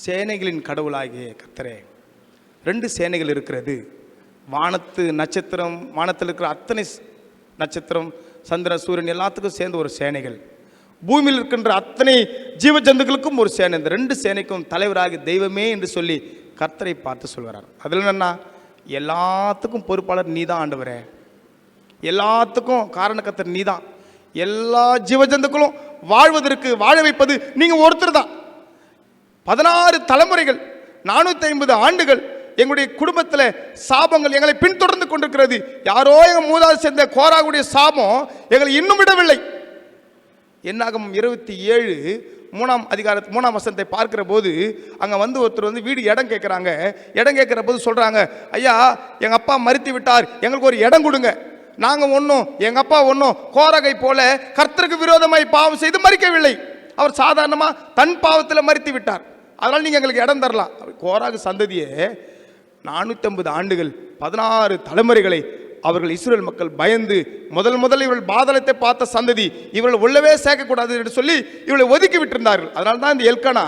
சேனைகளின் கடவுளாகிய கர்த்தரே. 2 சேனைகள் இருக்கிறது. வானத்து நட்சத்திரம், வானத்தில் இருக்கிற அத்தனை நட்சத்திரம், சந்திரன், சூரியன் எல்லாத்துக்கும் சேர்ந்து ஒரு சேனைகள். பூமியில் இருக்கின்ற அத்தனை ஜீவ ஜந்துக்களுக்கும் ஒரு சேனை. இந்த 2 சேனைக்கும் தலைவராகி தெய்வமே என்று சொல்லி கர்த்தரை பார்த்து சொல்கிறார். அதில் என்னன்னா, எல்லாத்துக்கும் பொறுப்பாளர் நீ தான் ஆண்டவரே, எல்லாத்துக்கும் காரணக்கர்த்தர் நீ தான். எல்லா ஜீவஜந்துக்களும் வாழ்வதற்கு வாழ வைப்பது நீங்கள் ஒருத்தர் தான். 16 தலைமுறைகள், 450 ஆண்டுகள் எங்களுடைய குடும்பத்தில் சாபங்கள் எங்களை பின்தொடர்ந்து கொண்டிருக்கிறது. யாரோ எங்கள் மூதாதை சேர்ந்த கோராகுடைய சாபம் எங்களை இன்னும் விடவில்லை. என்னாகமம் 27 3ஆம் வசனத்தை பார்க்கிற போது அங்கே ஒருத்தர் வீடு இடம் கேட்குறாங்க. இடம் கேட்குற போது சொல்கிறாங்க, ஐயா எங்கள் அப்பா மரித்து விட்டார், எங்களுக்கு ஒரு இடம் கொடுங்க. நாங்கள் ஒன்றும் எங்கள் அப்பா ஒன்றும் கோரகை போல கர்த்தருக்கு விரோதமாய் பாவம் செய்து மறிக்கவில்லை. அவர் சாதாரணமாக தன் பாவத்தில் மரித்து விட்டார், அதனால் நீங்கள் எங்களுக்கு இடம் தரலாம். கோராகு சந்ததியே 450 ஆண்டுகள் 16 தலைமுறைகளை அவர்கள் இஸ்ரவேல் மக்கள் பயந்து முதல் இவர்கள் பாதாளத்தை பார்த்த சந்ததி, இவர்கள் உள்ளவே சேர்க்கக்கூடாது என்று சொல்லி இவர்களை ஒதுக்கி விட்டிருந்தார்கள். அதனால தான் இந்த எல்கானா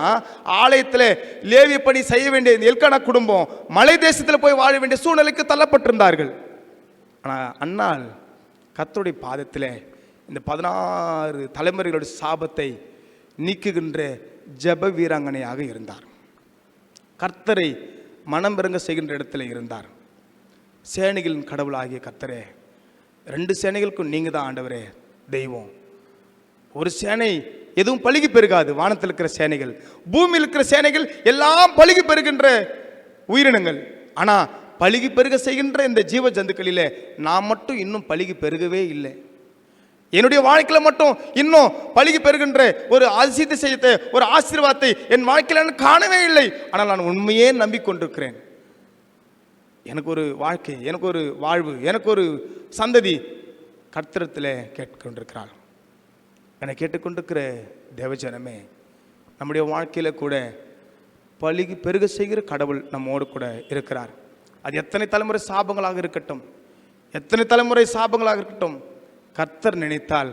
ஆலயத்தில் லேவிய பணி செய்ய வேண்டிய இந்த எல்கானா குடும்பம் மலை தேசத்தில் போய் வாழ வேண்டிய சூழ்நிலைக்கு தள்ளப்பட்டிருந்தார்கள். ஆனால் அன்னாள் கர்த்தருடைய பாதத்தில் இந்த 16 தலைமுறைகளுடைய சாபத்தை நீக்குகின்ற ஜெப வீராங்கனையாக இருந்தார். கர்த்தரை மனம் இறங்க செய்கின்ற இடத்துல இருந்தார். சேனைகளின் கடவுளாகிய கர்த்தரே, 2 சேனைகளுக்கும் நீங்கள் தான் ஆண்டவரே தெய்வம். ஒரு சேனை எதுவும் பழுகி பெருகாது. வானத்தில் இருக்கிற சேனைகள், பூமியில் இருக்கிற சேனைகள் எல்லாம் பழுகி பெருகின்ற உயிரினங்கள். ஆனால் பழுகி பெருக செய்கின்ற இந்த ஜீவ ஜந்துக்களிலே நான் மட்டும் இன்னும் பழுகி பெருகவே இல்லை. என்னுடைய வாழ்க்கையில் மட்டும் இன்னும் பழுகி பெறுகின்ற ஒரு அதிசயத்தை, ஒரு ஆசீர்வாதத்தை என் வாழ்க்கையில் நான் காணவே இல்லை. ஆனால் நான் உண்மையே நம்பிக்கொண்டிருக்கிறேன். எனக்கு ஒரு வாழ்க்கை, எனக்கு ஒரு வாழ்வு, எனக்கு ஒரு சந்ததி கர்த்தரத்தில் கேட்டுக்கொண்டிருக்கிறாள். என்னை கேட்டுக்கொண்டிருக்கிற தேவஜனமே, நம்முடைய வாழ்க்கையில் கூட பழுகி பெருக செய்கிற கடவுள் நம்மோடு கூட இருக்கிறார். அது எத்தனை தலைமுறை சாபங்களாக இருக்கட்டும், எத்தனை தலைமுறை சாபங்களாக இருக்கட்டும், கர்த்தர் நினைத்தால்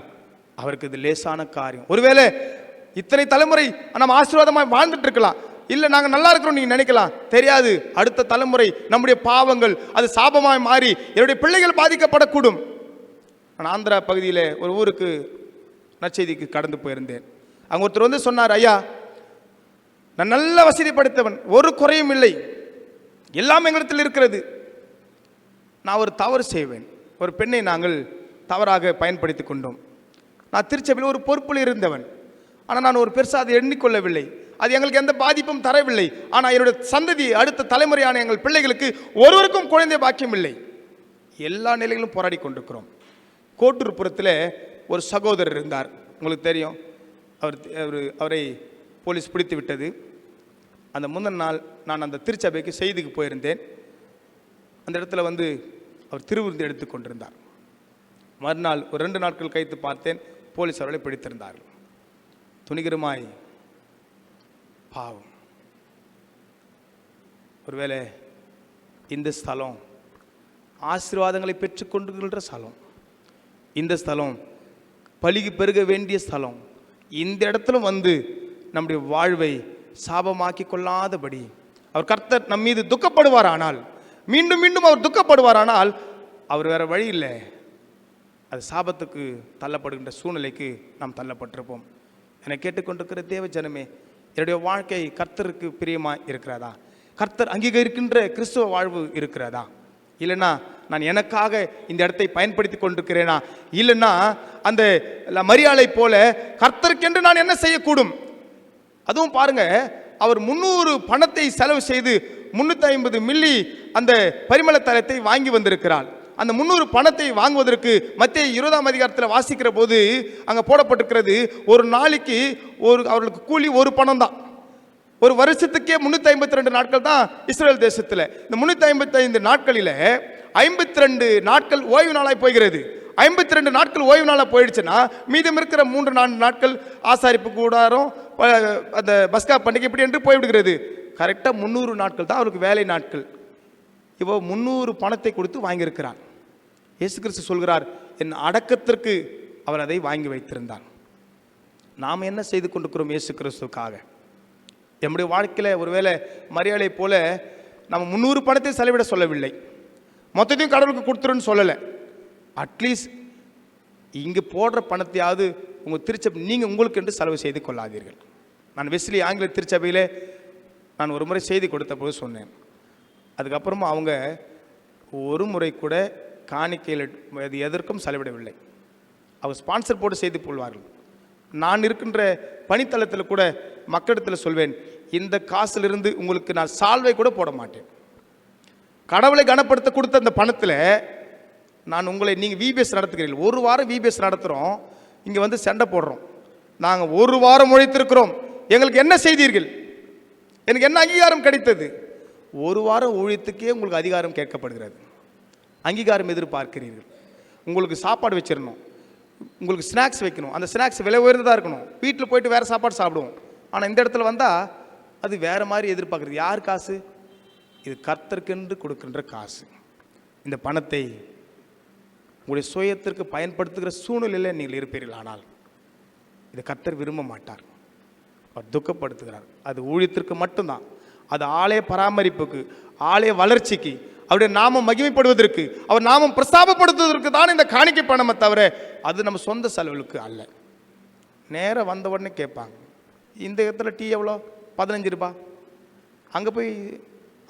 அவருக்கு இது லேசான காரியம். ஒருவேளை இத்தனை தலைமுறை நம்ம ஆசீர்வாதமாக வாழ்ந்துட்டு இருக்கலாம், இல்லை நாங்கள் நல்லா இருக்கிறோம் நீங்கள் நினைக்கலாம். தெரியாது, அடுத்த தலைமுறை நம்முடைய பாவங்கள் அது சாபமாய் மாறி என்னுடைய பிள்ளைகள் பாதிக்கப்படக்கூடும். நான் ஆந்திரா பகுதியில் ஒரு ஊருக்கு நற்செய்திக்கு கடந்து போயிருந்தேன். அங்கே ஒருத்தர் வந்து சொன்னார், ஐயா நான் நல்ல வசதி படைத்தவன், ஒரு குறையும் இல்லை, எல்லாம் எங்களிடத்தில் இருக்கிறது. நான் ஒரு தவறு செய்வேன். ஒரு பெண்ணை நாங்கள் தவறாக பயன்படுத்தி கொண்டோம். நான் திருச்சபையில் ஒரு பொறுப்பில் இருந்தவன். ஆனால் நான் ஒரு பெருசாக அதை எண்ணிக்கொள்ளவில்லை. அது எங்களுக்கு எந்த பாதிப்பும் தரவில்லை. ஆனால் என்னுடைய சந்ததி, அடுத்த தலைமுறையான எங்கள் பிள்ளைகளுக்கு ஒருவருக்கும் குழந்தை பாக்கியம் இல்லை. எல்லா நிலைகளும் போராடி கொண்டிருக்கிறோம். கோட்டூர்புரத்தில் ஒரு சகோதரர் இருந்தார், உங்களுக்கு தெரியும். அவரை போலீஸ் பிடித்து விட்டது. அந்த முந்தின நாள் நான் அந்த திருச்சபைக்கு செய்திக்கு போயிருந்தேன். அந்த இடத்துல வந்து அவர் திருவிருந்து எடுத்து கொண்டிருந்தார். மறுநாள் ஒரு 2 நாட்கள் கழித்து பார்த்தேன், போலீஸ் அவர்களை பிடித்திருந்தார்கள். துணிகரமாய் பாவம். ஒருவேளை இந்த ஸ்தலம் ஆசீர்வாதங்களை பெற்றுக்கொண்டுகின்ற ஸ்தலம், இந்த ஸ்தலம் பழுகி பெருக வேண்டிய ஸ்தலம். இந்த இடத்துல வந்து நம்முடைய வாழ்வை சாபமாக்கி கொள்ளாதபடி அவர் கர்த்தர் நம் மீது துக்கப்படுவாரானால், மீண்டும் மீண்டும் அவர் துக்கப்படுவாரானால், அவர் வேற வழி இல்லை. அது சாபத்துக்கு தள்ளப்படுகின்ற சூழ்நிலைக்கு நாம் தள்ளப்பட்டிருப்போம். என்னை கேட்டுக்கொண்டிருக்கிற தேவ ஜனமே, என்னுடைய வாழ்க்கை கர்த்தருக்கு பிரியமாக இருக்கிறதா? கர்த்தர் அங்கீகரிக்கின்ற கிறிஸ்துவ வாழ்வு இருக்கிறதா? இல்லைன்னா நான் எனக்காக இந்த இடத்தை பயன்படுத்தி கொண்டிருக்கிறேனா? இல்லைன்னா அந்த மரியாதை போல கர்த்தருக்கென்று நான் என்ன செய்யக்கூடும்? அதுவும் பாருங்க, அவர் 300 பணத்தை செலவு செய்து 350 மில்லி அந்த பரிமள தைலத்தை வாங்கி வந்திருக்கிறார். அந்த 300 பணத்தை வாங்குவதற்கு மத்தேயு 20ஆம் அதிகாரத்தில் வாசிக்கிற போது அங்கே போடப்பட்டிருக்கிறது, ஒரு நாளைக்கு அவர்களுக்கு கூலி 1 பணம் தான். ஒரு வருஷத்துக்கே 352 நாட்கள் தான் இஸ்ரேல் தேசத்தில். இந்த 355 நாட்களில் 52 நாட்கள் ஓய்வு நாளாய் போகிறது. 52 நாட்கள் ஓய்வு நாளாக போயிடுச்சுன்னா மீதம் இருக்கிற 3-4 நாட்கள் ஆசாரிப்பு கூடாரம், அந்த பஸ்கா பண்டிகை இப்படி என்று போய்விடுகிறது. கரெக்டாக 300 நாட்கள் தான் அவருக்கு வேலை நாட்கள். இப்போ 300 பணத்தை கொடுத்து வாங்கியிருக்கிறார். இயேசு கிறிஸ்து சொல்கிறார், என் அடக்கத்திற்கு அவர் அதை வாங்கி வைத்திருந்தார். நாம் என்ன செய்து கொண்டிருக்கிறோம் இயேசு கிறிஸ்துக்காக? நம்முடைய வாழ்க்கையில் ஒருவேளை மரியாதை போல நம்ம 300 பணத்தை செலவிட சொல்லவில்லை, மொத்தத்தையும் கடவுளுக்கு கொடுத்துருன்னு சொல்லலை. அட்லீஸ்ட் இங்கே போடுற பணத்தையாவது உங்கள் திருச்சபை நீங்கள் உங்களுக்கு என்று செலவு செய்து கொள்ளாதீர்கள். நான் வெஸ்லி ஆங்கில திருச்சபையில் நான் ஒரு முறை செய்தி கொடுத்த போது சொன்னேன். அதுக்கப்புறமா அவங்க ஒரு முறை கூட காணிக்கையில் அது எதற்கும் செலவிடவில்லை. அவர் ஸ்பான்சர் போட்டு செய்து கொள்வார்கள். நான் இருக்கின்ற பணித்தளத்தில் கூட மக்களிடத்தில் சொல்வேன், இந்த காசிலிருந்து உங்களுக்கு நான் சால்வை கூட போட மாட்டேன். கடவுளை கனப்படுத்த கொடுத்த அந்த பணத்தில் நான் உங்களை, நீங்கள் விபிஎஸ் நடத்துகிறீர்கள், 1 வாரம் விபிஎஸ் நடத்துகிறோம், இங்கே வந்து சண்டை போடுறோம். நாங்கள் 1 வாரம் உழைத்திருக்கிறோம், எங்களுக்கு என்ன செய்தீர்கள்? எனக்கு என்ன அங்கீகாரம் கிடைத்தது? 1 வாரம் ஊழியத்துக்கே உங்களுக்கு அதிகாரம் கேட்கப்படுகிறது, அங்கீகாரம் எதிர்பார்க்கிறீர்கள். உங்களுக்கு சாப்பாடு வச்சிடணும், உங்களுக்கு ஸ்நாக்ஸ் வைக்கணும், அந்த ஸ்நாக்ஸ் விலை உயர்ந்ததாக இருக்கணும். வீட்டில் போயிட்டு வேறு சாப்பாடு சாப்பிடுவோம். ஆனால் இந்த இடத்துல வந்தால் அது வேறு மாதிரி எதிர்பார்க்குறது. யார் காசு? இது கர்த்தருக்கென்று கொடுக்கின்ற காசு. இந்த பணத்தை உங்களுடைய சுயத்திற்கு பயன்படுத்துகிற சூழ்நிலையில் நீங்கள் இருப்பீர்கள். ஆனால் இதை கர்த்தர் விரும்ப மாட்டார், அவர் துக்கப்படுத்துகிறார். அது ஊழியத்திற்கு மட்டும்தான். அது ஆலய பராமரிப்புக்கு, ஆலய வளர்ச்சிக்கு, அவருடைய நாமம் மகிமைப்படுவதற்கு, அவர் நாமம் பிரஸ்தாபப்படுத்துவதற்கு தான் இந்த காணிக்கை பணமே தவிர அது நம்ம சொந்த செலவுகளுக்கு அல்ல. நேராக வந்த உடனே கேட்பாங்க, இந்த இடத்துல டீ எவ்வளோ? 15 ரூபா. அங்கே போய்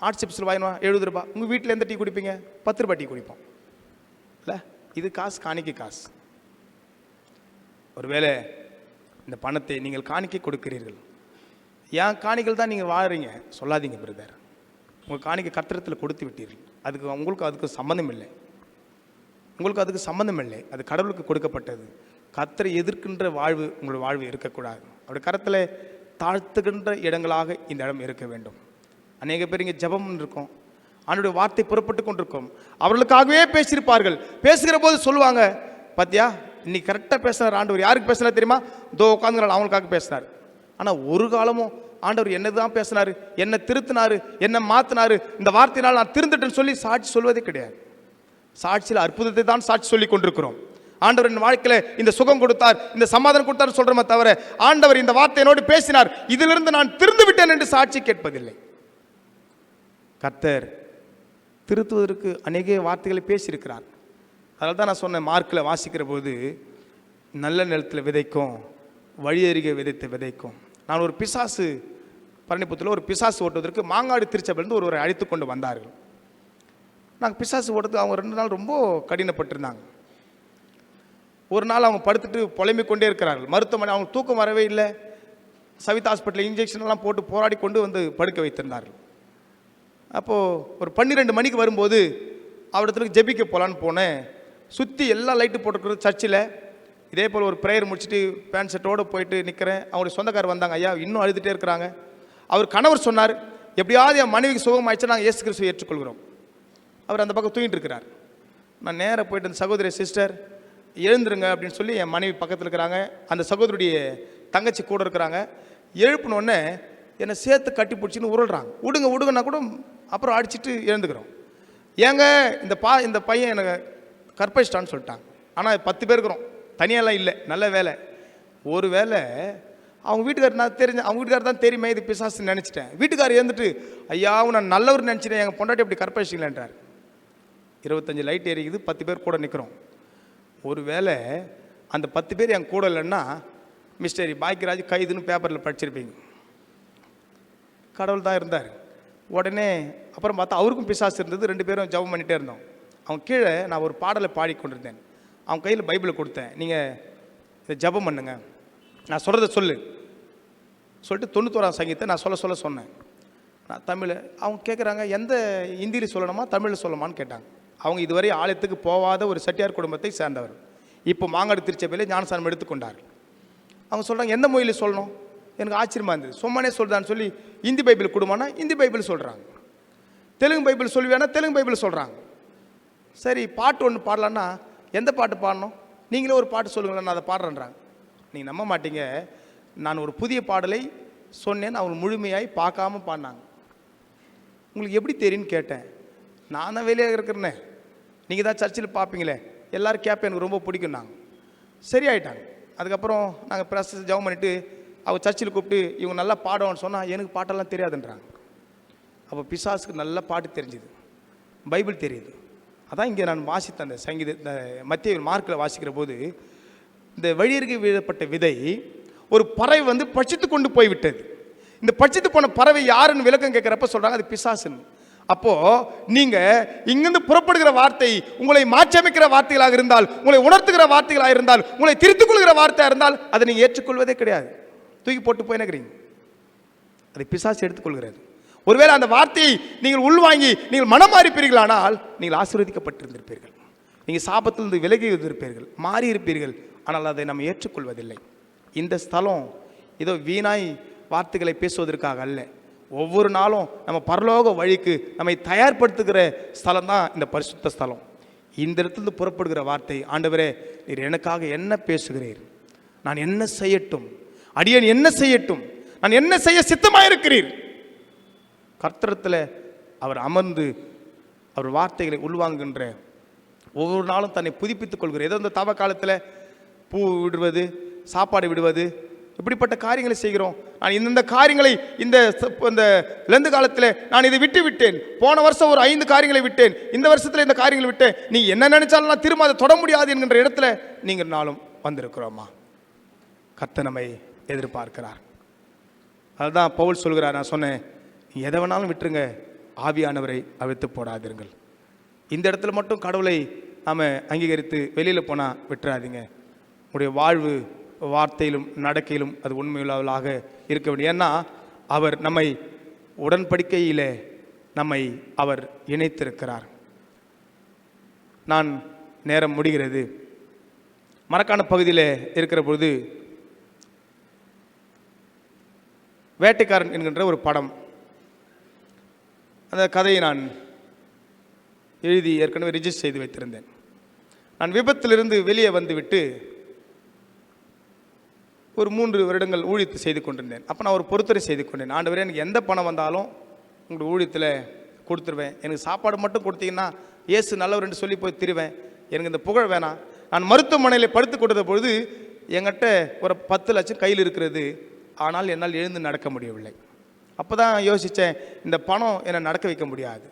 ஆர்ட் சிப்ஸில் வாங்கினா 70 ரூபா. உங்கள் வீட்டில் எந்த டீ குடிப்பீங்க? 10 ரூபா டீ குடிப்போம் இல்லை? இது காசு, காணிக்கை காசு. ஒருவேளை இந்த பணத்தை நீங்கள் காணிக்கை கொடுக்கிறீர்கள், ஏன் காணிகள் தான் நீங்கள் வாழறீங்க சொல்லாதீங்க பிரதர். உங்கள் காணிக்கை கர்த்தரத்தில் கொடுத்து விட்டீர்கள். அதுக்கு சம்மந்தம் இல்லை. உங்களுக்கு அதுக்கு சம்மந்தம் இல்லை. அது கடவுளுக்கு கொடுக்கப்பட்டது. கர்த்தரை எதிர்க்கின்ற வாழ்வு உங்களுடைய வாழ்வு இருக்கக்கூடாது. அவருடைய கரத்தில் தாழ்த்துகின்ற இடங்களாக இந்த இடம் இருக்க வேண்டும். அநேக பேர் இங்கே ஜெபம் இருக்கும், ஆண்டவருடைய வார்த்தை புறப்பட்டு கொண்டிருக்கும், அவர்களுக்காகவே பேசியிருப்பார்கள். பேசுகிற போது சொல்லுவாங்க, பாத்தியா இன்னைக்கு கரெக்டாக பேசினார் ஆண்டவர். யாருக்கு பேசினார் தெரியுமா? தோ உட்காந்துக்கிறாள், அவங்களுக்காக பேசினார். ஆனால் ஒரு காலமும் ஆண்டவர் என்னதான் பேசினாரு, என்ன திருத்தினாரு, என்ன மாத்தினாரு, இந்த வார்த்தையினால் நான் திருந்துட்டேன்னு சொல்லி சாட்சி சொல்வதே கிடையாது. சாட்சியில் அற்புதத்தை தான் சாட்சி சொல்லி கொண்டிருக்கிறோம். ஆண்டவர் என் வாழ்க்கையில் இந்த சுகம் கொடுத்தார், இந்த சமாதானம் கொடுத்தார் சொல்றோமே தவிர ஆண்டவர் இந்த வார்த்தையோடு பேசினார், இதிலிருந்து நான் திருந்து விட்டேன் என்று சாட்சி கேட்பதில்லை. கர்த்தர் திருத்துவதற்கு அநேக வார்த்தைகளை பேசியிருக்கிறார். அதனால தான் நான் சொன்னேன், மார்க்கில் வாசிக்கிற போது நல்ல நிலத்தில் விதைக்கும், வழி அருகே விதைத்து விதைக்கும். நான் ஒரு பிசாசு பரணிபுரத்தில் ஒரு பிசாசு ஓட்டுவதற்கு மாங்காடு திருச்சபையிலிருந்து ஒருவரை அழைத்து கொண்டு வந்தார்கள். நாங்கள் பிசாசு ஓட்டுறதுக்கு அவங்க 2 நாள் ரொம்ப கடினப்பட்டிருந்தாங்க. ஒரு நாள் அவங்க படுத்துட்டு புலம்பிக் கொண்டே இருக்கிறார்கள். மருத்துவமனை அவங்க தூக்கம் வரவே இல்லை. சவிதா ஹாஸ்பிட்டலில் இன்ஜெக்ஷன்லாம் போட்டு போராடி கொண்டு வந்து படுக்க வைத்திருந்தார்கள். அப்போது ஒரு 12 மணிக்கு வரும்போது அவரிடத்துக்கு ஜெபிக்க போகலான்னு போனேன். சுற்றி எல்லா லைட்டு போட்டுருக்குறது சர்ச்சில். இதே போல் ஒரு ப்ரேயர் முடிச்சுட்டு பேண்ட் ஷர்ட்டோடு போயிட்டு நிற்கிறேன். அவருடைய சொந்தக்காரர் வந்தாங்க, ஐயா இன்னும் அழுதுகிட்டே இருக்கிறாங்க. அவர் கணவர் சொன்னார், எப்படியாவது என் மனைவிக்கு சுகம் ஆயிடுச்சு, நாங்கள் இயேசு கிறிஸ்துவை ஏற்றுக்கொள்கிறோம். அவர் அந்த பக்கம் தூங்கிட்டு இருக்கிறார். நான் நேராக போயிட்டு அந்த சகோதரி, சிஸ்டர் எழுந்துருங்க அப்படின்னு சொல்லி என் மனைவி பக்கத்தில் இருக்கிறாங்க, அந்த சகோதரியுடைய தங்கச்சி கூட இருக்கிறாங்க. எழுப்பினோடனே என்னை சேர்த்து கட்டி பிடிச்சின்னு உருள்றாங்க. விடுங்க விடுங்கன்னா கூட அப்புறம் அடிச்சுட்டு எழுந்துக்கிறோம். ஏங்க இந்த பையன் எனக்கு கற்பழிச்சிட்டான்னு சொல்லிட்டாங்க. ஆனால் 10 பேர் இருக்கிறோம், தனியெல்லாம் இல்லை. நல்ல வேலை. ஒரு வேலை அவங்க வீட்டுக்காரர் நான் அவங்க வீட்டுக்காரர் தான் தெரியுமே இது பிசாசுன்னு நினச்சிட்டேன். வீட்டுக்காரர் எழுந்துட்டு, ஐயா நான் நல்லவர் நினச்சிட்டேன், எங்கள் பொண்டாட்டி அப்படி கற்பழிச்சிங்களேன்றார். 25 லைட் எரிக்குது, 10 பேர் கூட நிற்கிறோம். ஒரு வேளை அந்த 10 பேர் என் கூட இல்லைன்னா மிஸ்டர் பாக்கியராஜ் கைதுன்னு பேப்பரில் படிச்சிருப்பீங்க. கடவுள் தான் இருந்தார். உடனே அப்புறம் பார்த்தா அவருக்கும் பிசாசு இருந்தது. 2 பேரும் ஜெபம் பண்ணிகிட்டே இருந்தோம். அவங்க கீழே நான் ஒரு பாடலை பாடிக்கொண்டிருந்தேன். அவங்க கையில் பைபிளை கொடுத்தேன், நீங்கள் இதை ஜெபம் பண்ணுங்க, நான் சொல்கிறத சொல்லு சொல்லிட்டு 91ஆம் சங்கீதத்தை நான் சொல்ல சொன்னேன். நான் தமிழ். அவங்க கேட்குறாங்க, எந்த ஹிந்தியில் சொல்லணுமா தமிழில் சொல்லணுமான்னு கேட்டாங்க. அவங்க இதுவரை ஆலயத்துக்கு போகாத ஒரு செட்டியார் குடும்பத்தை சேர்ந்தவர். இப்போ மாங்காடு திருச்சபையில் ஞானஸ்தானம் எடுத்துக்கொண்டார். அவங்க சொல்கிறாங்க, எந்த மொழியில் சொல்லணும்? எனக்கு ஆச்சரியமாக இருந்தது. சும்மானே சொல்கிறான்னு சொல்லி ஹிந்தி பைபிள் கொடுமானா ஹிந்தி பைபிள் சொல்கிறாங்க, தெலுங்கு பைபிள் சொல்லுவேன்னா தெலுங்கு பைபிள் சொல்கிறாங்க. சரி பாட்டு ஒன்று பாடலான்னா எந்த பாட்டு பாடணும், நீங்களே ஒரு பாட்டு சொல்லுங்களேன், நான் அதை பாடுறேன்றாங்க. நீங்கள் நம்ப மாட்டீங்க, நான் ஒரு புதிய பாடலை சொன்னேன், அவங்க முழுமையாய் பார்க்காம பாடினாங்க. உங்களுக்கு எப்படி தெரியும்னு கேட்டேன். நான் தான் வெளியே இருக்கிறேன்னே, நீங்கள் தான் சர்ச்சில் பார்ப்பீங்களே, எல்லோரும் கேட்பேன், எனக்கு ரொம்ப பிடிக்கும். நாங்கள் சரியாயிட்டாங்க. அதுக்கப்புறம் நாங்கள் ப்ரெஸ் ஜெபம் பண்ணிவிட்டு அவங்க சர்ச்சில் கூப்பிட்டு இவங்க நல்லா பாடுவான்னு சொன்னால் எனக்கு பாட்டெல்லாம் தெரியாதுன்றாங்க. அப்போ பிசாசுக்கு நல்ல பாட்டு தெரிஞ்சுது, பைபிள் தெரியுது. அதான் இங்கே நான் வாசித்த அந்த சங்கீத இந்த மத்திய மார்க்கில் வாசிக்கிற போது, இந்த வழியருகே வீழப்பட்ட விதை ஒரு பறவை வந்து பட்சித்து கொண்டு போய்விட்டது. இந்த பட்சித்து போன பறவை யாருன்னு விளக்கம் கேட்குறப்ப சொல்கிறாங்க, அது பிசாசுன்னு. அப்போது நீங்கள் இங்கிருந்து புறப்படுகிற வார்த்தை உங்களை மாற்றியமைக்கிற வார்த்தைகளாக இருந்தால், உங்களை உணர்த்துகிற வார்த்தைகளாக இருந்தால், உங்களை திருத்திக் கொள்கிற வார்த்தையாக இருந்தால் அதை நீங்கள் ஏற்றுக்கொள்வதே கிடையாது. தூக்கி போட்டு போயினக்கிறீங்க. அதை பிசாசு எடுத்துக்கொள்கிறது. ஒருவேளை அந்த வார்த்தையை நீங்கள் உள்வாங்கி நீங்கள் மனம் மாறிப்பீர்களானால் நீங்கள் ஆசீர்வதிக்கப்பட்டிருந்திருப்பீர்கள். நீங்கள் சாபத்திலிருந்து விலகி இருந்திருப்பீர்கள், மாறி இருப்பீர்கள். ஆனால் அதை நம்ம ஏற்றுக்கொள்வதில்லை. இந்த ஸ்தலம் ஏதோ வீணாய் வார்த்தைகளை பேசுவதற்காக அல்ல. ஒவ்வொரு நாளும் நம்ம பரலோக வழிக்கு நம்மை தயார்படுத்துகிற ஸ்தலம் தான் இந்த பரிசுத்த ஸ்தலம். இந்த இடத்துலேருந்து புறப்படுகிற வார்த்தை, ஆண்டவரே நீர் எனக்காக என்ன பேசுகிறீர், நான் என்ன செய்யட்டும், அடியேன் என்ன செய்யட்டும், நான் என்ன செய்ய சித்தமாயிருக்கிறீர். கர்த்தரத்தில் அவர் அமர்ந்து அவர் வார்த்தைகளை உள்வாங்குகின்ற ஒவ்வொரு நாளும் தன்னை புதுப்பித்துக் கொள்கிறார். ஏதோ இந்த தவ காலத்தில் பூ விடுவது, சாப்பாடு விடுவது, இப்படிப்பட்ட காரியங்களை செய்கிறோம். நான் இந்த காரியங்களை இந்த லெந்து காலத்தில் நான் இதை விட்டு விட்டேன். போன வருஷம் ஒரு 5 காரியங்களை விட்டேன், இந்த வருஷத்தில் இந்த காரியங்களை விட்டேன். நீ என்ன நினைச்சாலும் நான் திரும்ப அதை தொட முடியாது என்கின்ற இடத்துல நீங்கள் நாளும் வந்திருக்கிறோமா? கர்த்தர் நம்மை எதிர்பார்க்கிறார். அதுதான் பவுல் சொல்கிறார். நான் சொன்னேன், நீ எதை வேணாலும் விட்டுருங்க, ஆவியானவரை அவிழ்த்து போடாதீர்கள். இந்த இடத்துல மட்டும் கடவுளை நாம் அங்கீகரித்து வெளியில் போனால் விட்டுறாதீங்க. உங்களுடைய வாழ்வு வார்த்தையிலும் நடக்கையிலும் அது உண்மையுள்ளவர்களாக இருக்க வேண்டும். ஏன்னா அவர் நம்மை உடன்படிக்கையிலே நம்மை அவர் இணைத்திருக்கிறார். நான் நேரம் முடிகிறது. மரக்கான பகுதியில் இருக்கிற பொழுது வேட்டைக்காரன் என்கின்ற ஒரு படம், அந்த கதையை நான் எழுதி ஏற்கனவே ரிஜிஸ்டர் செய்து வைத்திருந்தேன். நான் விபத்திலிருந்து வெளியே வந்துவிட்டு ஒரு 3 வருடங்கள் ஊழியத்தை செய்து கொண்டிருந்தேன். அப்போ நான் ஒரு பொறுத்தரை செய்து கொண்டேன். ஆண்டவரே, எனக்கு எந்த பணம் வந்தாலும் உங்களுடைய ஊழியத்தில் கொடுத்துருவேன். எனக்கு சாப்பாடு மட்டும் கொடுத்தீங்கன்னா இயேசு நல்லவர் என்று சொல்லி போய் திருவேன். எனக்கு இந்த புகழ் வேணாம். நான் மருத்துவமனையில் படுத்து கொடுத்த பொழுது என்கிட்ட ஒரு 10 லட்சம் கையில் இருக்கிறது. ஆனால் என்னால் எழுந்து நடக்க முடியவில்லை. அப்போ தான் யோசித்தேன், இந்த பணம் என்னை நடக்க வைக்க முடியாது.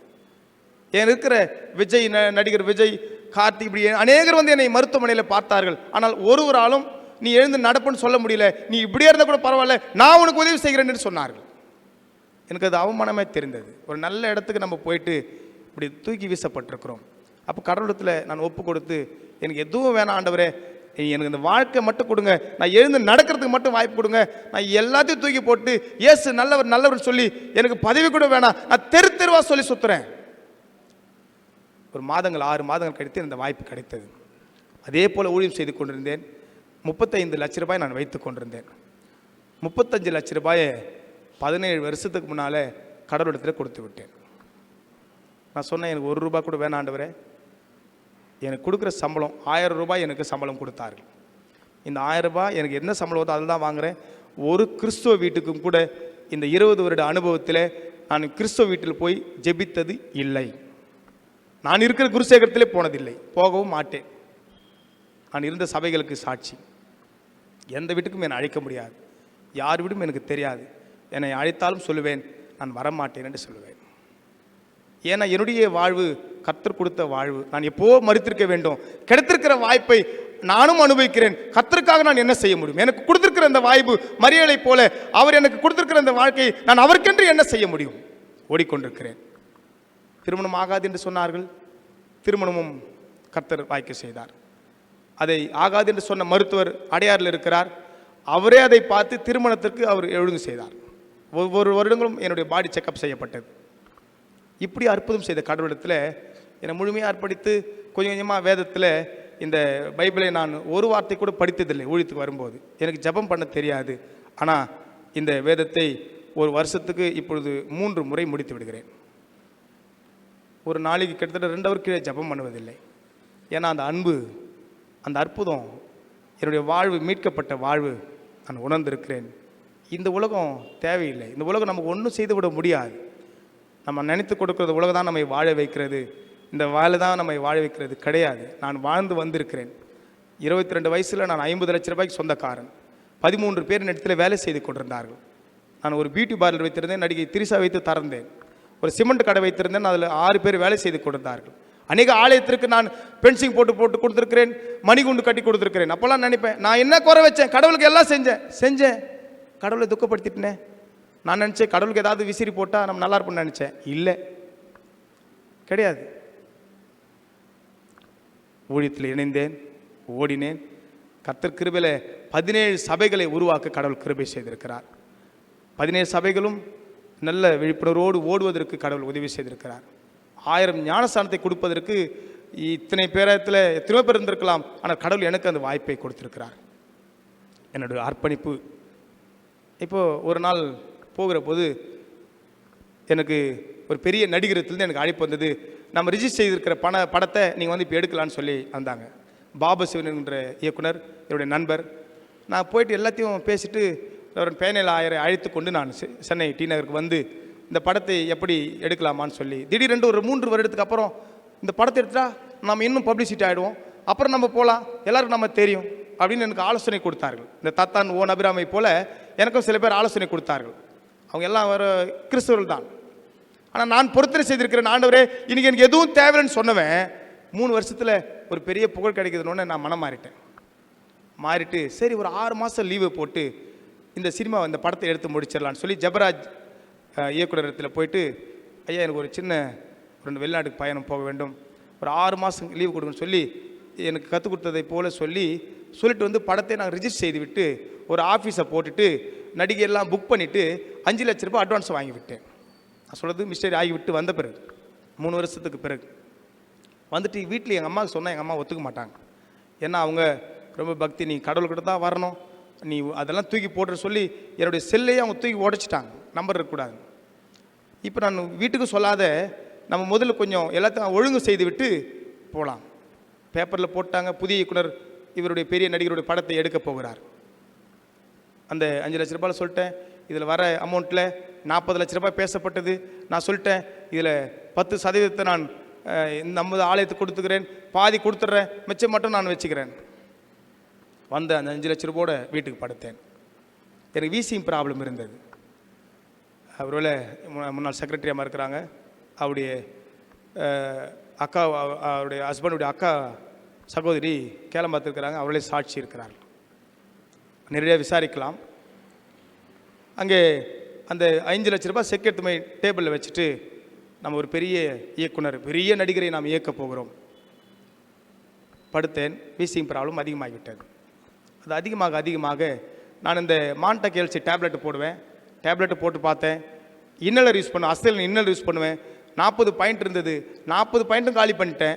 என் இருக்கிற விஜய், நடிகர் விஜய், கார்த்திக், இப்படி அநேகர் வந்து என்னை மருத்துவமனையில் பார்த்தார்கள். ஆனால் ஒருவராலும் நீ எழுந்து நடப்புன்னு சொல்ல முடியல, நீ இப்படியே இருந்தால் கூட பரவாயில்ல, நான் உனக்கு உதவி செய்கிறேன் என்று சொன்னார்கள். எனக்கு அது அவமானமே தெரிந்தது. ஒரு நல்ல இடத்துக்கு நம்ம போயிட்டு இப்படி தூக்கி வீசப்பட்டிருக்கிறோம். அப்போ கடவுளத்தில் நான் ஒப்பு கொடுத்து, எனக்கு எதுவும் வேணாம் ஆண்டவரே, எனக்கு இந்த வாழ்க்கை மட்டும் கொடுங்க, நான் எழுந்து நடக்கிறதுக்கு மட்டும் வாய்ப்பு கொடுங்க, நான் எல்லாத்தையும் தூக்கி போட்டு இயேசு நல்லவர் நல்லவர் சொல்லி எனக்கு பதவி கூட வேணாம், நான் தெரு தெருவா சொல்லி சுற்றுறேன். ஒரு மாதங்கள் 6 மாதங்கள் கழித்து இந்த வாய்ப்பு கிடைத்தது. அதே போல் ஊழியம் செய்து கொண்டிருந்தேன். 35 லட்ச ரூபாய் நான் வைத்து கொண்டிருந்தேன். 35 லட்ச ரூபாயை 17 வருஷத்துக்கு முன்னால் கடவுளிடத்தில் கொடுத்து விட்டேன். நான் சொன்னேன், எனக்கு 1 ரூபாய் கூட வேணாம் ஆண்டவரே, எனக்கு கொடுக்குற சம்பளம் 1000 ரூபாய் எனக்கு சம்பளம் கொடுத்தார்கள். இந்த 1000 ரூபாய் எனக்கு என்ன சம்பளம் வருதோ அதில் தான் வாங்குகிறேன். ஒரு கிறிஸ்துவ வீட்டுக்கும் கூட இந்த 20 வருட அனுபவத்தில் நான் கிறிஸ்துவ வீட்டில் போய் ஜெபித்தது இல்லை. நான் இருக்கிற குருசேகரத்திலே போனதில்லை, போகவும் மாட்டேன். நான் இருந்த சபைகளுக்கு சாட்சி. எந்த வீட்டுக்கும் என்னை அழைக்க முடியாது, யார் வீடும் எனக்கு தெரியாது. என்னை அழைத்தாலும் சொல்லுவேன், நான் வரமாட்டேன் என்று சொல்லுவேன். ஏன்னா என்னுடைய வாழ்வு கர்த்தர் கொடுத்த வாழ்வு. நான் எப்போ மறுத்திருக்க வேண்டும். கிடைத்திருக்கிற வாய்ப்பை நானும் அனுபவிக்கிறேன். கர்த்தருக்காக நான் என்ன செய்ய முடியும்? எனக்கு கொடுத்திருக்கிற இந்த வாய்ப்பு மரியாதை போல அவர் எனக்கு கொடுத்திருக்கிற இந்த வாழ்க்கையை நான் அவருக்கென்று என்ன செய்ய முடியும்? ஓடிக்கொண்டிருக்கிறேன். திருமணம் ஆகாது என்று சொன்னார்கள். திருமணமும் கர்த்தர் வாய்க்க செய்தார். அதை ஆகாது என்று சொன்ன மருத்துவர் அடையாறில் இருக்கிறார். அவரே அதை பார்த்து திருமணத்திற்கு அவர் ஒழுங்கு செய்தார். ஒவ்வொரு வருடங்களும் என்னுடைய பாடி செக்கப் செய்யப்பட்டது. இப்படி அற்புதம் செய்த கடவுளத்தில் என்னை முழுமையாக அர்ப்பணித்து கொஞ்சம் கொஞ்சமாக வேதத்தில் இந்த பைபிளை நான் ஒரு வார்த்தை கூட படித்ததில்லை. ஊழியத்துக்கு வரும்போது எனக்கு ஜெபம் பண்ண தெரியாது. ஆனால் இந்த வேதத்தை ஒரு வருஷத்துக்கு இப்பொழுது 3 முறை முடித்து விடுகிறேன். ஒரு நாளைக்கு கிட்டத்தட்ட 2 ஹவர் கீழே ஜெபம் பண்ணுவதில்லை. ஏன்னா அந்த அன்பு, அந்த அற்புதம், என்னுடைய வாழ்வு, மீட்கப்பட்ட வாழ்வு நான் உணர்ந்திருக்கிறேன். இந்த உலகம் தேவையில்லை. இந்த உலகம் நமக்கு ஒன்றும் செய்து விட முடியாது. நம்ம நினைத்து கொடுக்குறது உலகம் தான் நம்மை வாழ வைக்கிறது. இந்த வாழை தான் நம்மை வாழ வைக்கிறது கிடையாது. நான் வாழ்ந்து வந்திருக்கிறேன். 22 வயசில் நான் 50 லட்ச ரூபாய்க்கு சொந்தக்காரன். 13 பேர் இடத்துல வேலை செய்து கொண்டிருந்தார்கள். நான் ஒரு பியூட்டி பார்லர் வைத்திருந்தேன். நடிகை திரிசா வைத்து திறந்தேன். ஒரு சிமெண்ட் கடை வைத்திருந்தேன். அதில் 6 பேர் வேலை செய்து கொண்டிருந்தார்கள். அநேக ஆலயத்திற்கு நான் பென்சிங் போட்டு கொடுத்துருக்கிறேன், மணிகுண்டு கட்டி கொடுத்துருக்கிறேன். அப்போல்லாம் நினைப்பேன், நான் என்ன குறை வச்சேன்? கடவுளுக்கு எல்லாம் செஞ்சேன். கடவுளை துக்கப்படுத்திட்டேனே. நான் நினச்சேன் கடவுளுக்கு ஏதாவது விசிறி போட்டால் நம்ம நல்லா இருப்போம்னு நினச்சேன். இல்லை, கிடையாது. ஊழியத்தில் இணைந்தேன், ஓடினேன். கர்த்தர் கிருபையில் 17 சபைகளை உருவாக்க கடவுள் கிருபை செய்திருக்கிறார். 17 சபைகளும் நல்ல விழிப்புணர்வோடு ஓடுவதற்கு கடவுள் உதவி செய்திருக்கிறார். 1000 ஞானஸ்தானத்தை கொடுப்பதற்கு இத்தனை பேரத்தில் எத்தனையோ பேர் இருந்திருக்கலாம். ஆனால் கடவுள் எனக்கு அந்த வாய்ப்பை கொடுத்திருக்கிறார். என்னுடைய அர்ப்பணிப்பு. இப்போது ஒரு நாள் போகிற போது எனக்கு ஒரு பெரிய நடிகரத்துலேருந்து எனக்கு அழைப்பு வந்தது. நம்ம ரிஜிஸ்டர் செய்திருக்கிற படத்தை நீங்கள் வந்து இப்போ எடுக்கலான்னு சொல்லி வந்தாங்க. பாபசிவன் என்கிற இயக்குனர் என்னுடைய நண்பர். நான் போயிட்டு எல்லாத்தையும் பேசிட்டு ஒரு பேனல் ஆயரை அழைத்து கொண்டு நான் சென்னை டி நகருக்கு வந்து இந்த படத்தை எப்படி எடுக்கலாமான்னு சொல்லி, திடீரென்று ஒரு 3 வருடத்துக்கு அப்புறம் இந்த படத்தை எடுத்துட்டா நம்ம இன்னும் பப்ளிசிட்டி ஆகிடுவோம், அப்புறம் நம்ம போகலாம், எல்லாருக்கும் நம்ம தெரியும். அப்படின்னு எனக்கு ஆலோசனை கொடுத்தார்கள். இந்த தத்தான் ஓ நபிராமை போல எனக்கும் சில பேர் ஆலோசனை கொடுத்தார்கள். அவங்க எல்லாம் ஒரு கிறிஸ்தவர்கள் தான். ஆனால் நான் பொருத்தனை செய்திருக்கிறேன், ஆண்டவரே இன்னைக்கு எனக்கு எதுவும் தேவைன்னு சொன்னவன் 3 வருஷத்தில் ஒரு பெரிய புகழ் கிடைக்குதுன்னு நான் மனம் மாறிட்டு சரி ஒரு 6 மாதம் லீவை போட்டு இந்த சினிமா இந்த படத்தை எடுத்து முடிச்சிடலான்னு சொல்லி ஜபராஜ் இயக்குநரத்தில் போயிட்டு, ஐயா எனக்கு ஒரு சின்ன 2 வெளிநாட்டுக்கு பயணம் போக வேண்டும், ஒரு 6 மாதம் லீவு கொடுங்கன்னு சொல்லி எனக்கு கற்றுக் கொடுத்ததை போல் சொல்லிட்டு வந்து படத்தை நான் ரிஜிஸ்டர் செய்து விட்டு ஒரு ஆஃபீஸை போட்டுட்டு நடிகையெல்லாம் புக் பண்ணிவிட்டு 5 லட்ச ரூபாய் அட்வான்ஸ் வாங்கிவிட்டேன். நான் சொல்கிறது மிஸ்டேக் ஆகிவிட்டு வந்த பிறகு 3 வருஷத்துக்கு பிறகு வந்துட்டு வீட்டில் எங்கள் அம்மாவுக்கு சொன்னால் எங்கள் அம்மா ஒத்துக்க மாட்டாங்க. ஏன்னா அவங்க ரொம்ப பக்தி, நீ கடவுள்கிட்ட தான் வரணும், நீ அதெல்லாம் தூக்கி போட்டுற சொல்லி என்னுடைய செல்லையே அவங்க தூக்கி உடைச்சிட்டாங்க, நம்பர் இருக்கக்கூடாது. இப்போ நான் வீட்டுக்கு சொல்லாத நம்ம முதல்ல கொஞ்சம் எல்லாத்தையும் ஒழுங்கு செய்து விட்டு போகலாம். பேப்பரில் போட்டாங்க, புதிய இயக்குனர் இவருடைய பெரிய நடிகருடைய படத்தை எடுக்க போகிறார். அந்த 5 லட்ச ரூபாயில் சொல்லிட்டேன், இதில் வர அமௌண்ட்டில் 40 லட்ச ரூபாய் பேசப்பட்டது. நான் சொல்லிட்டேன், இதில் 10% நான் நம்ம ஆலயத்துக்கு கொடுத்துக்கிறேன், பாதி கொடுத்துட்றேன், மிச்சம் மட்டும் நான் வச்சுக்கிறேன். வந்த அந்த 5 லட்ச ரூபாயோட வீட்டுக்கு படுத்தேன். எனக்கு வீசிங் ப்ராப்ளம் இருந்தது. அவரோட முன்னாள் செக்ரட்டரியாக இருக்கிறாங்க, அவருடைய அக்கா, அவருடைய ஹஸ்பண்டுடைய அக்கா சகோதரி கேளம்பாத்திருக்கிறாங்க, அவர்களே சாட்சி இருக்கிறார்கள், நிறைய விசாரிக்கலாம். அங்கே அந்த 5 லட்ச ரூபாய் செக் எடுத்து போய் டேபிளில் வச்சுட்டு நம்ம ஒரு பெரிய இயக்குனர், பெரிய நடிகரை நாம் இயக்க போகிறோம். படுத்தேன். வீசிங் ப்ராப்ளம் அதிகமாகிவிட்டது. அது அதிகமாக நான் இந்த மான்டா கேல்சி டேப்லெட்டு போடுவேன். டேப்லெட்டு போட்டு பார்த்தேன், இன்னலர் யூஸ் பண்ணுவேன், அஸ்தல் இன்னலர் யூஸ் பண்ணுவேன். 40 பாயிண்ட் இருந்தது, 40 பாயிண்ட்டும் காலி பண்ணிட்டேன்.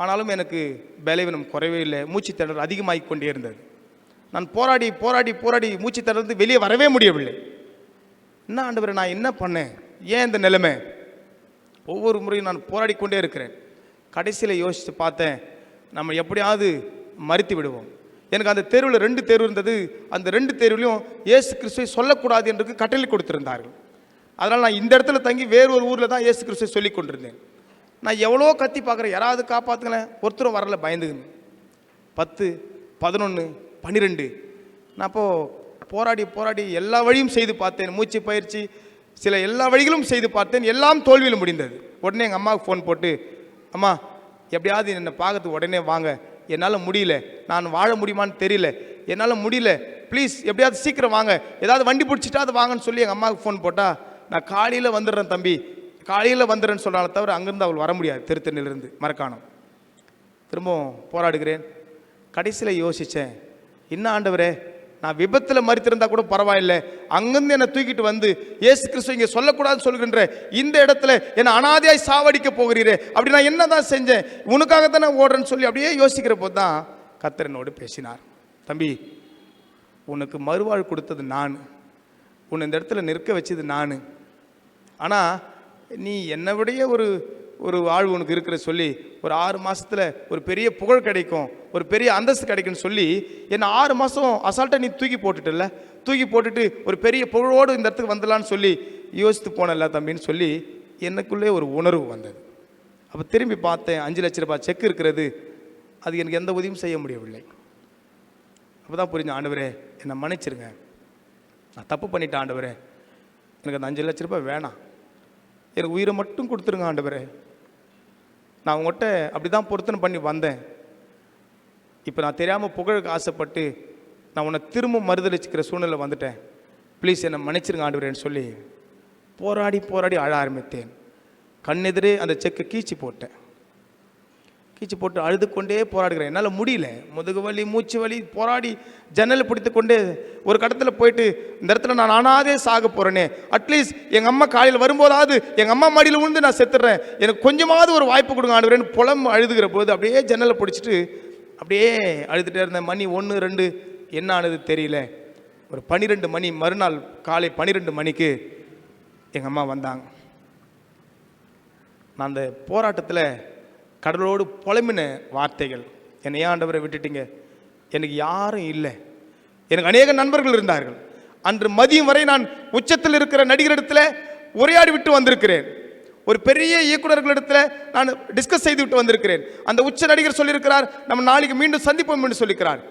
ஆனாலும் எனக்கு பலவீனம் குறைவே இல்லை, மூச்சு திணறல் அதிகமாகி கொண்டே இருந்தது. நான் போராடி மூச்சு திணறது வெளியே வரவே முடியவில்லை. என்ன ஆண்டவரே நான் என்ன பண்ணேன், ஏன் இந்த நிலைமை? ஒவ்வொரு முறையும் நான் போராடி கொண்டே இருக்கிறேன். கடைசியில் யோசித்து பார்த்தேன், நம்ம எப்படியாவது மறித்து விடுவோம். எனக்கு அந்த தேர்வில் 2 தேர்வு இருந்தது. அந்த 2 தேர்வுலையும் இயேசு கிறிஸ்துவை சொல்லக்கூடாது என்று கட்டளை கொடுத்திருந்தார்கள். அதனால் நான் இந்த இடத்துல தங்கி வேறு ஒரு ஊரில் தான் இயேசு கிறிஸ்துவை சொல்லி கொண்டிருந்தேன். நான் எவ்வளோ கத்தி பார்க்குறேன், யாராவது காப்பாற்றுங்களேன், ஒருத்தரும் வரல, பயந்துக்குன்னு. 10, 11, 12 நான் அப்போது போராடி எல்லா வழியும் செய்து பார்த்தேன். மூச்சு பயிற்சி சில எல்லா வழிகளும் செய்து பார்த்தேன், எல்லாம் தோல்வியில் முடிந்தது. உடனே எங்கள் அம்மாவுக்கு ஃபோன் போட்டு, அம்மா எப்படியாவது என்னை பார்க்கறதுக்கு உடனே வாங்க, என்னால் முடியல, நான் வாழ முடியுமான்னு தெரியல, என்னால் முடியல, ப்ளீஸ் எப்படியாவது சீக்கிரம் வாங்க, ஏதாவது வண்டி பிடிச்சிட்டா அது வாங்கன்னு சொல்லி எங்கள் அம்மாவுக்கு ஃபோன் போட்டால், நான் காலையில் வந்துடுறேன் தம்பி, காலையில் வந்துடுறேன்னு சொல்கிறால தவிர அங்கேருந்து அவள் வர முடியாது, திருத்தணிலிருந்து மரக்காணம். திரும்பவும் போராடுகிறேன். கடைசியில் யோசித்தேன், என்ன ஆண்டவரே, நான் விபத்தில் மறித்திருந்தா கூட பரவாயில்லை, அங்கேருந்து என்னை தூக்கிட்டு வந்து இயேசு கிறிஸ்து இங்கே சொல்லக்கூடாதுன்னு சொல்கின்ற இந்த இடத்துல என்னை அனாதையாய் சாவடிக்க போகிறீரே, அப்படி நான் என்ன தான் செஞ்சேன், உனக்காகத்தானே ஓடுறேன்னு சொல்லி அப்படியே யோசிக்கிற போது தான் கர்த்தர் என்னோடு பேசினார். தம்பி, உனக்கு மறுவாழ் கொடுத்தது நான், உன்னை இந்த இடத்துல நிற்க வச்சது நான். ஆனால் நீ என்னை விடைய ஒரு வாழ்வு உனக்கு இருக்கிற சொல்லி ஒரு 6 மாதத்தில் ஒரு பெரிய புகழ் கிடைக்கும், ஒரு பெரிய அந்தஸ்து கிடைக்கும்னு சொல்லி என்னை 6 மாதம் அசால்ட்டாக நீ தூக்கி போட்டுட்டு ஒரு பெரிய புகழோடு இந்த இடத்துக்கு வந்துடலான்னு சொல்லி யோசித்து போனல தம்பின்னு சொல்லி எனக்குள்ளே ஒரு உணர்வு வந்தது. அப்போ திரும்பி பார்த்தேன், 5 லட்ச ரூபாய் செக் இருக்கிறது, அது எனக்கு எந்த உதவியும் செய்ய முடியவில்லை. அப்போ தான் புரிஞ்ச, ஆண்டவரே என்னை மன்னிச்சிருங்க, நான் தப்பு பண்ணிட்டேன் ஆண்டவரே, எனக்கு அந்த 5 லட்ச ரூபாய் வேணாம், எனக்கு உயிரை மட்டும் கொடுத்துருங்க ஆண்டவரே. நான் உங்கள்கிட்ட அப்படி தான் பொருத்தனை பண்ணி வந்தேன். இப்போ நான் தெரியாமல் புகழுக்கு ஆசைப்பட்டு நான் உன்னை திரும்ப மறுதளிச்சுக்கிற சூழ்நிலை வந்துட்டேன், ப்ளீஸ் என்னை மன்னிச்சிருங்க ஆண்டவரேன்னு சொல்லி போராடி அழ ஆரம்பித்தேன். கண்ணெதிரே அந்த செக்கை கீச்சு போட்டு அழுது கொண்டே போராடுகிறேன். என்னால் முடியல, முதுகு வலி, மூச்சு வலி, போராடி ஜன்னலை பிடித்து கொண்டே ஒரு கடத்தில் போயிட்டு, இந்த இடத்துல நான் ஆனாதே சாக போகிறேனே, அட்லீஸ்ட் எங்கள் அம்மா காலையில் வரும்போதாவது எங்கள் அம்மா மடியில் விழுந்து நான் செத்துடுறேன், எனக்கு கொஞ்சமாவது ஒரு வாய்ப்பு கொடுங்க ஆண்டவரேன்னு புலம் அழுதுகிற போது அப்படியே ஜன்னலை பிடிச்சிட்டு அப்படியே அழுதுகிட்டே இருந்தேன். மணி 1, 2 என்ன ஆனது தெரியல. ஒரு 12 மணி, மறுநாள் காலை 12 மணிக்கு எங்கள் அம்மா வந்தாங்க. நான் அந்த போராட்டத்தில் கடவுளோடு புலம்பின வார்த்தைகள், என்னை ஏன் ஆண்டவரை விட்டுட்டீங்க, எனக்கு யாரும் இல்லை, எனக்கு அநேக நண்பர்கள் இருந்தார்கள். அன்று மதியம் வரை நான் உச்சத்தில் இருக்கிற நடிகரிடத்தில் உரையாடி விட்டு வந்திருக்கிறேன், ஒரு பெரிய இயக்குநர்களிடத்தில் நான் டிஸ்கஸ் செய்து விட்டு வந்திருக்கிறேன். அந்த உச்ச நடிகர் சொல்லியிருக்கிறார், நம்ம நாளைக்கு மீண்டும் சந்திப்போம் என்று சொல்லியிருக்கிறார்.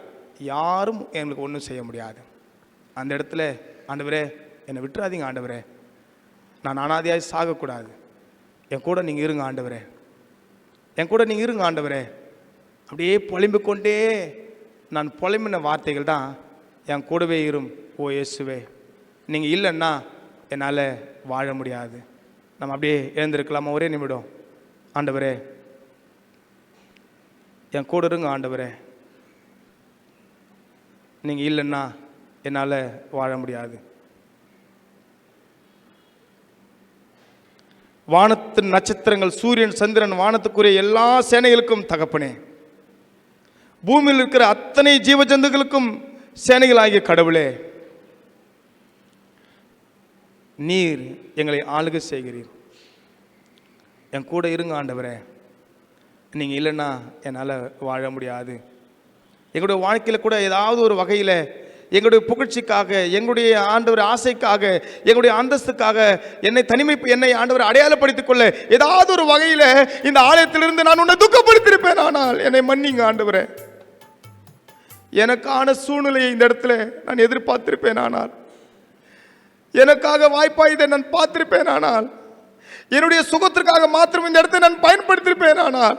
யாரும் எங்களுக்கு ஒன்றும் செய்ய முடியாது. அந்த இடத்துல ஆண்டவரே என்னை விட்டுறாதீங்க ஆண்டவரே, நான் அனாதையாய் சாகக்கூடாது, என் கூட நீங்கள் இருங்க ஆண்டவரே, என் கூட நீங்கள் இருங்க ஆண்டவரே. அப்படியே புலம்பிக் கொண்டே நான் புலம்பின வார்த்தைகள் தான் என் கூடவே இரும் ஓ இயேசுவே, நீங்கள் இல்லைன்னா என்னால் வாழ முடியாது. நம்ம அப்படியே எழுந்திருக்கலாமா? ஒரே நிமிடம். ஆண்டவரே என் கூட இருங்க ஆண்டவரே, நீங்கள் இல்லைன்னா என்னால் வாழ முடியாது. வானத்தின் நட்சத்திரங்கள், சூரியன், சந்திரன், வானத்துக்குரிய எல்லா சேனைகளுக்கும் தகப்பனே, பூமியில் இருக்கிற அத்தனை ஜீவ ஜந்துக்களுக்கும் சேனைகளாகிய கடவுளே, நீர் எங்களை ஆளுகை செய்கிறீர். என் கூட இருங்க ஆண்டவரே, நீங்கள் இல்லைன்னா என்னால் வாழ முடியாது. எங்களுடைய வாழ்க்கையில் கூட ஏதாவது ஒரு வகையில் எங்களுடைய புகழ்ச்சிக்காக, எங்களுடைய ஆண்டவர் ஆசைக்காக, எங்களுடைய அந்தஸ்துக்காக என்னை ஆண்டவர் அடையாளப்படுத்திக் கொள்ள ஏதாவது ஒரு வகையில் இந்த ஆலயத்திலிருந்து நான் உன்னை துக்கப்படுத்தியிருப்பேன். ஆனால் என்னை மன்னிங்க ஆண்டவரே. எனக்கான சூழ்நிலையை இந்த இடத்துல நான் எதிர்பார்த்திருப்பேன். ஆனால் எனக்காக வாய்ப்பாய் இதை நான் பார்த்திருப்பேன். ஆனால் என்னுடைய சுகத்திற்காக மாத்திரம் இந்த இடத்தை நான் பயன்படுத்தியிருப்பேன். ஆனால்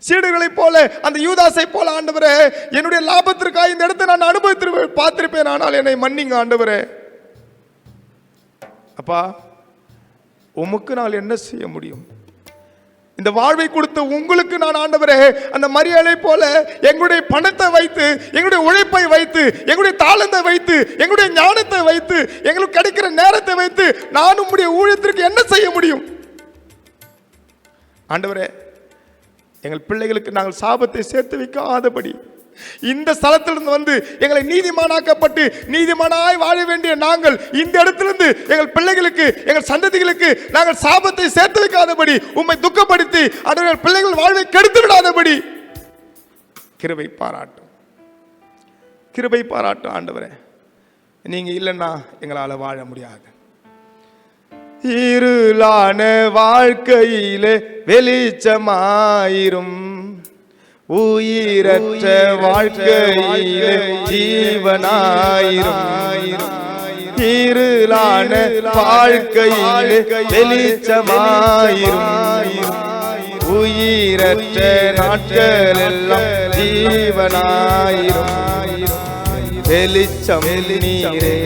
சீடர்களை போல, அந்த யூதாசை போல ஆண்டவரே, என்னுடைய லாபத்திற்காக இந்த இடத்தை நான் அனுபவித்து பார்த்திருப்பேன். ஆனால் என்னை மன்னிங்க ஆண்டவரே. அப்பா, உமக்கு நான் என்ன செய்ய முடியும்? இந்த வாழ்வை கொடுத்த உங்களுக்கு நான் ஆண்டவரே, அந்த மரியாதை போல எங்களுடைய பணத்தை வைத்து, எங்களுடைய உழைப்பை வைத்து, எங்களுடைய தாளத்தை வைத்து, எங்களுடைய ஞானத்தை வைத்து, எங்களுக்கு கிடைக்கிற நேரத்தை வைத்து நான் உம்முடைய ஊழியத்திற்கு என்ன செய்ய முடியும்? ஆண்டவரே, எங்கள் பிள்ளைகளுக்கு நாங்கள் சாபத்தை சேர்த்து வைக்காதபடி இந்த ஸ்தலத்திலிருந்து வந்து எங்களை நீதிமானாக்கப்பட்டு நீதிமானாய் வாழ வேண்டிய நாங்கள் இந்த இடத்திலிருந்து எங்கள் பிள்ளைகளுக்கு, எங்கள் சந்ததிகளுக்கு நாங்கள் சாபத்தை சேர்த்து வைக்காதபடி, உம்மை துக்கப்படுத்தி அவர்கள் பிள்ளைகள் வாழ்வை கெடுத்து விடாதபடி கிருபை பாராட்டும், கிருபை பாராட்டும் ஆண்டவரே. நீங்க இல்லைன்னா எங்களால் வாழ முடியாது. இருளான வாழ்க்கையிலே வெளிச்சமாயிரும், உயிரற்ற வாழ்க்கையிலே ஜீவனாயிரும். இருளான வாழ்க்கையிலே வெளிச்சமாயிரும், உயிரற்ற நாட்கள் எல்லாம் ஜீவனாயிரும். வெளிச்சம் நீரே,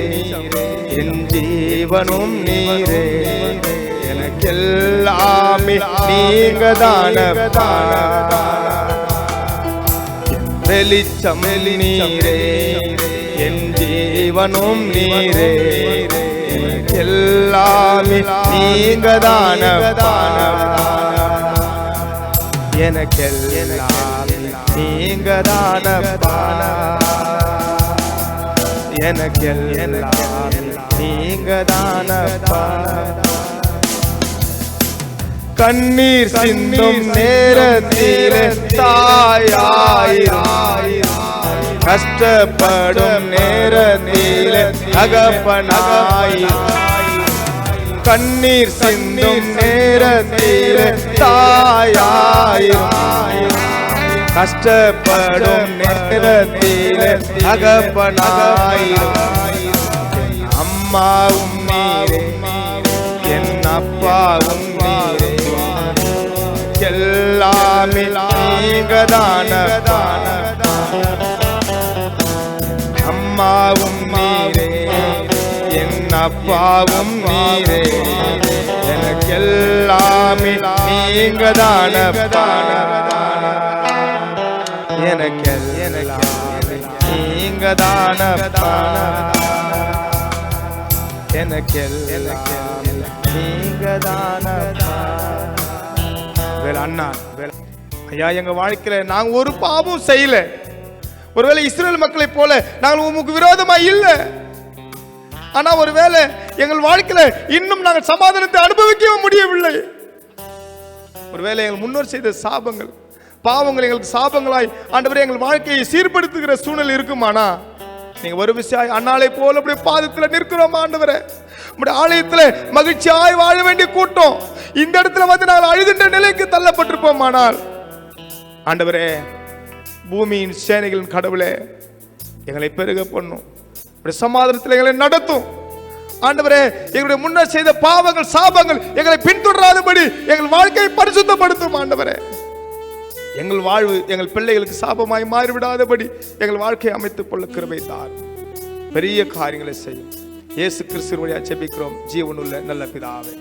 என் ஜீவனும் நீரே, எனக்கெல்லாமே நீங்க தானப்பா. வெளிச்சம் நீரே, என் ஜீவனும் நீரே, எனக்கெல்லாமே நீங்க தானப்பா. எனக்கெல்லாமே நீங்க தானப்பா. எனக்கெல்லாமே நீங்க தானப்பா. கண்ணீர் சிந்தும் நேரத்திலே தாயாயிரும், கஷ்டப்படும் நேரத்திலே தகப்பனாயிரும். கண்ணீர் சிந்தும் நேரத்திலே தாயாயிரும், கஷ்டப்படும் நேரத்திலே தகப்பனாயிரும். அம்மாவும் நீரே, என் அப்பாவும் நீரே, எல்லாமே நீங்க தானப்பா. அம்மாவும் நீரே, என் அப்பாவும் நீரே, எனக்கெல்லாமே நீங்க தானப்பா. எனக்கெல்லாமே நீங்க தானப்பா. எனக்கெல்லாமே நீங்க தானப்பா. அண்ணா ஐயா, எங்க வாழ்க்கையில நாங்க ஒரு பாவம் செய்யல. ஒருவேளை இஸ்ரேல் மக்களை போல நாங்கள் உமக்கு விரோதமா இல்லை. ஆனா ஒருவேளை எங்கள் வாழ்க்கையில இன்னும் நாங்கள் சமாதானத்தை அனுபவிக்க முடியவில்லை. ஒருவேளை எங்கள் முன்னோர் செய்த சாபங்கள், பாவங்கள் எங்களுக்கு சாபங்களாய் ஆண்டவரே எங்கள் வாழ்க்கையை சீர்படுத்துகிற சூழ்நிலை இருக்குமானா, நீங்க ஒரு விஷயம் அண்ணாலை போல அப்படியே பாதத்தில் நிற்கிறோம் ஆண்டவரே. உம்முடைய ஆலயத்துல மகிழ்ச்சியாய் வாழ வேண்டிய கூட்டம் இந்த இடத்துல வந்து நாங்கள் அழுகின்ற நிலைக்கு தள்ளப்பட்டிருப்போம். ஆனால் ஆண்டவரே, பூமியின் சேனைகளின் கடவுளே, எங்களை பெருக பண்ணும். சமாதானத்தில் எங்களை நடத்தும். ஆண்டவரே, எங்களுடைய முன்னர் செய்த பாவங்கள் சாபங்கள் எங்களை பின்தொடராதபடி எங்கள் வாழ்க்கையை பரிசுத்தப்படுத்தும். ஆண்டவரே, எங்கள் வாழ்வு எங்கள் பிள்ளைகளுக்கு சாபமாய் மாறிவிடாதபடி எங்கள் வாழ்க்கையை அமைத்துக் கொள்ள கிருபை தார். பெரிய காரியங்களை செய்யும். இயேசு கிறிஸ்து வழியாக ஜெபிக்கிறோம் ஜீவனுள்ள நல்ல பிதாவே.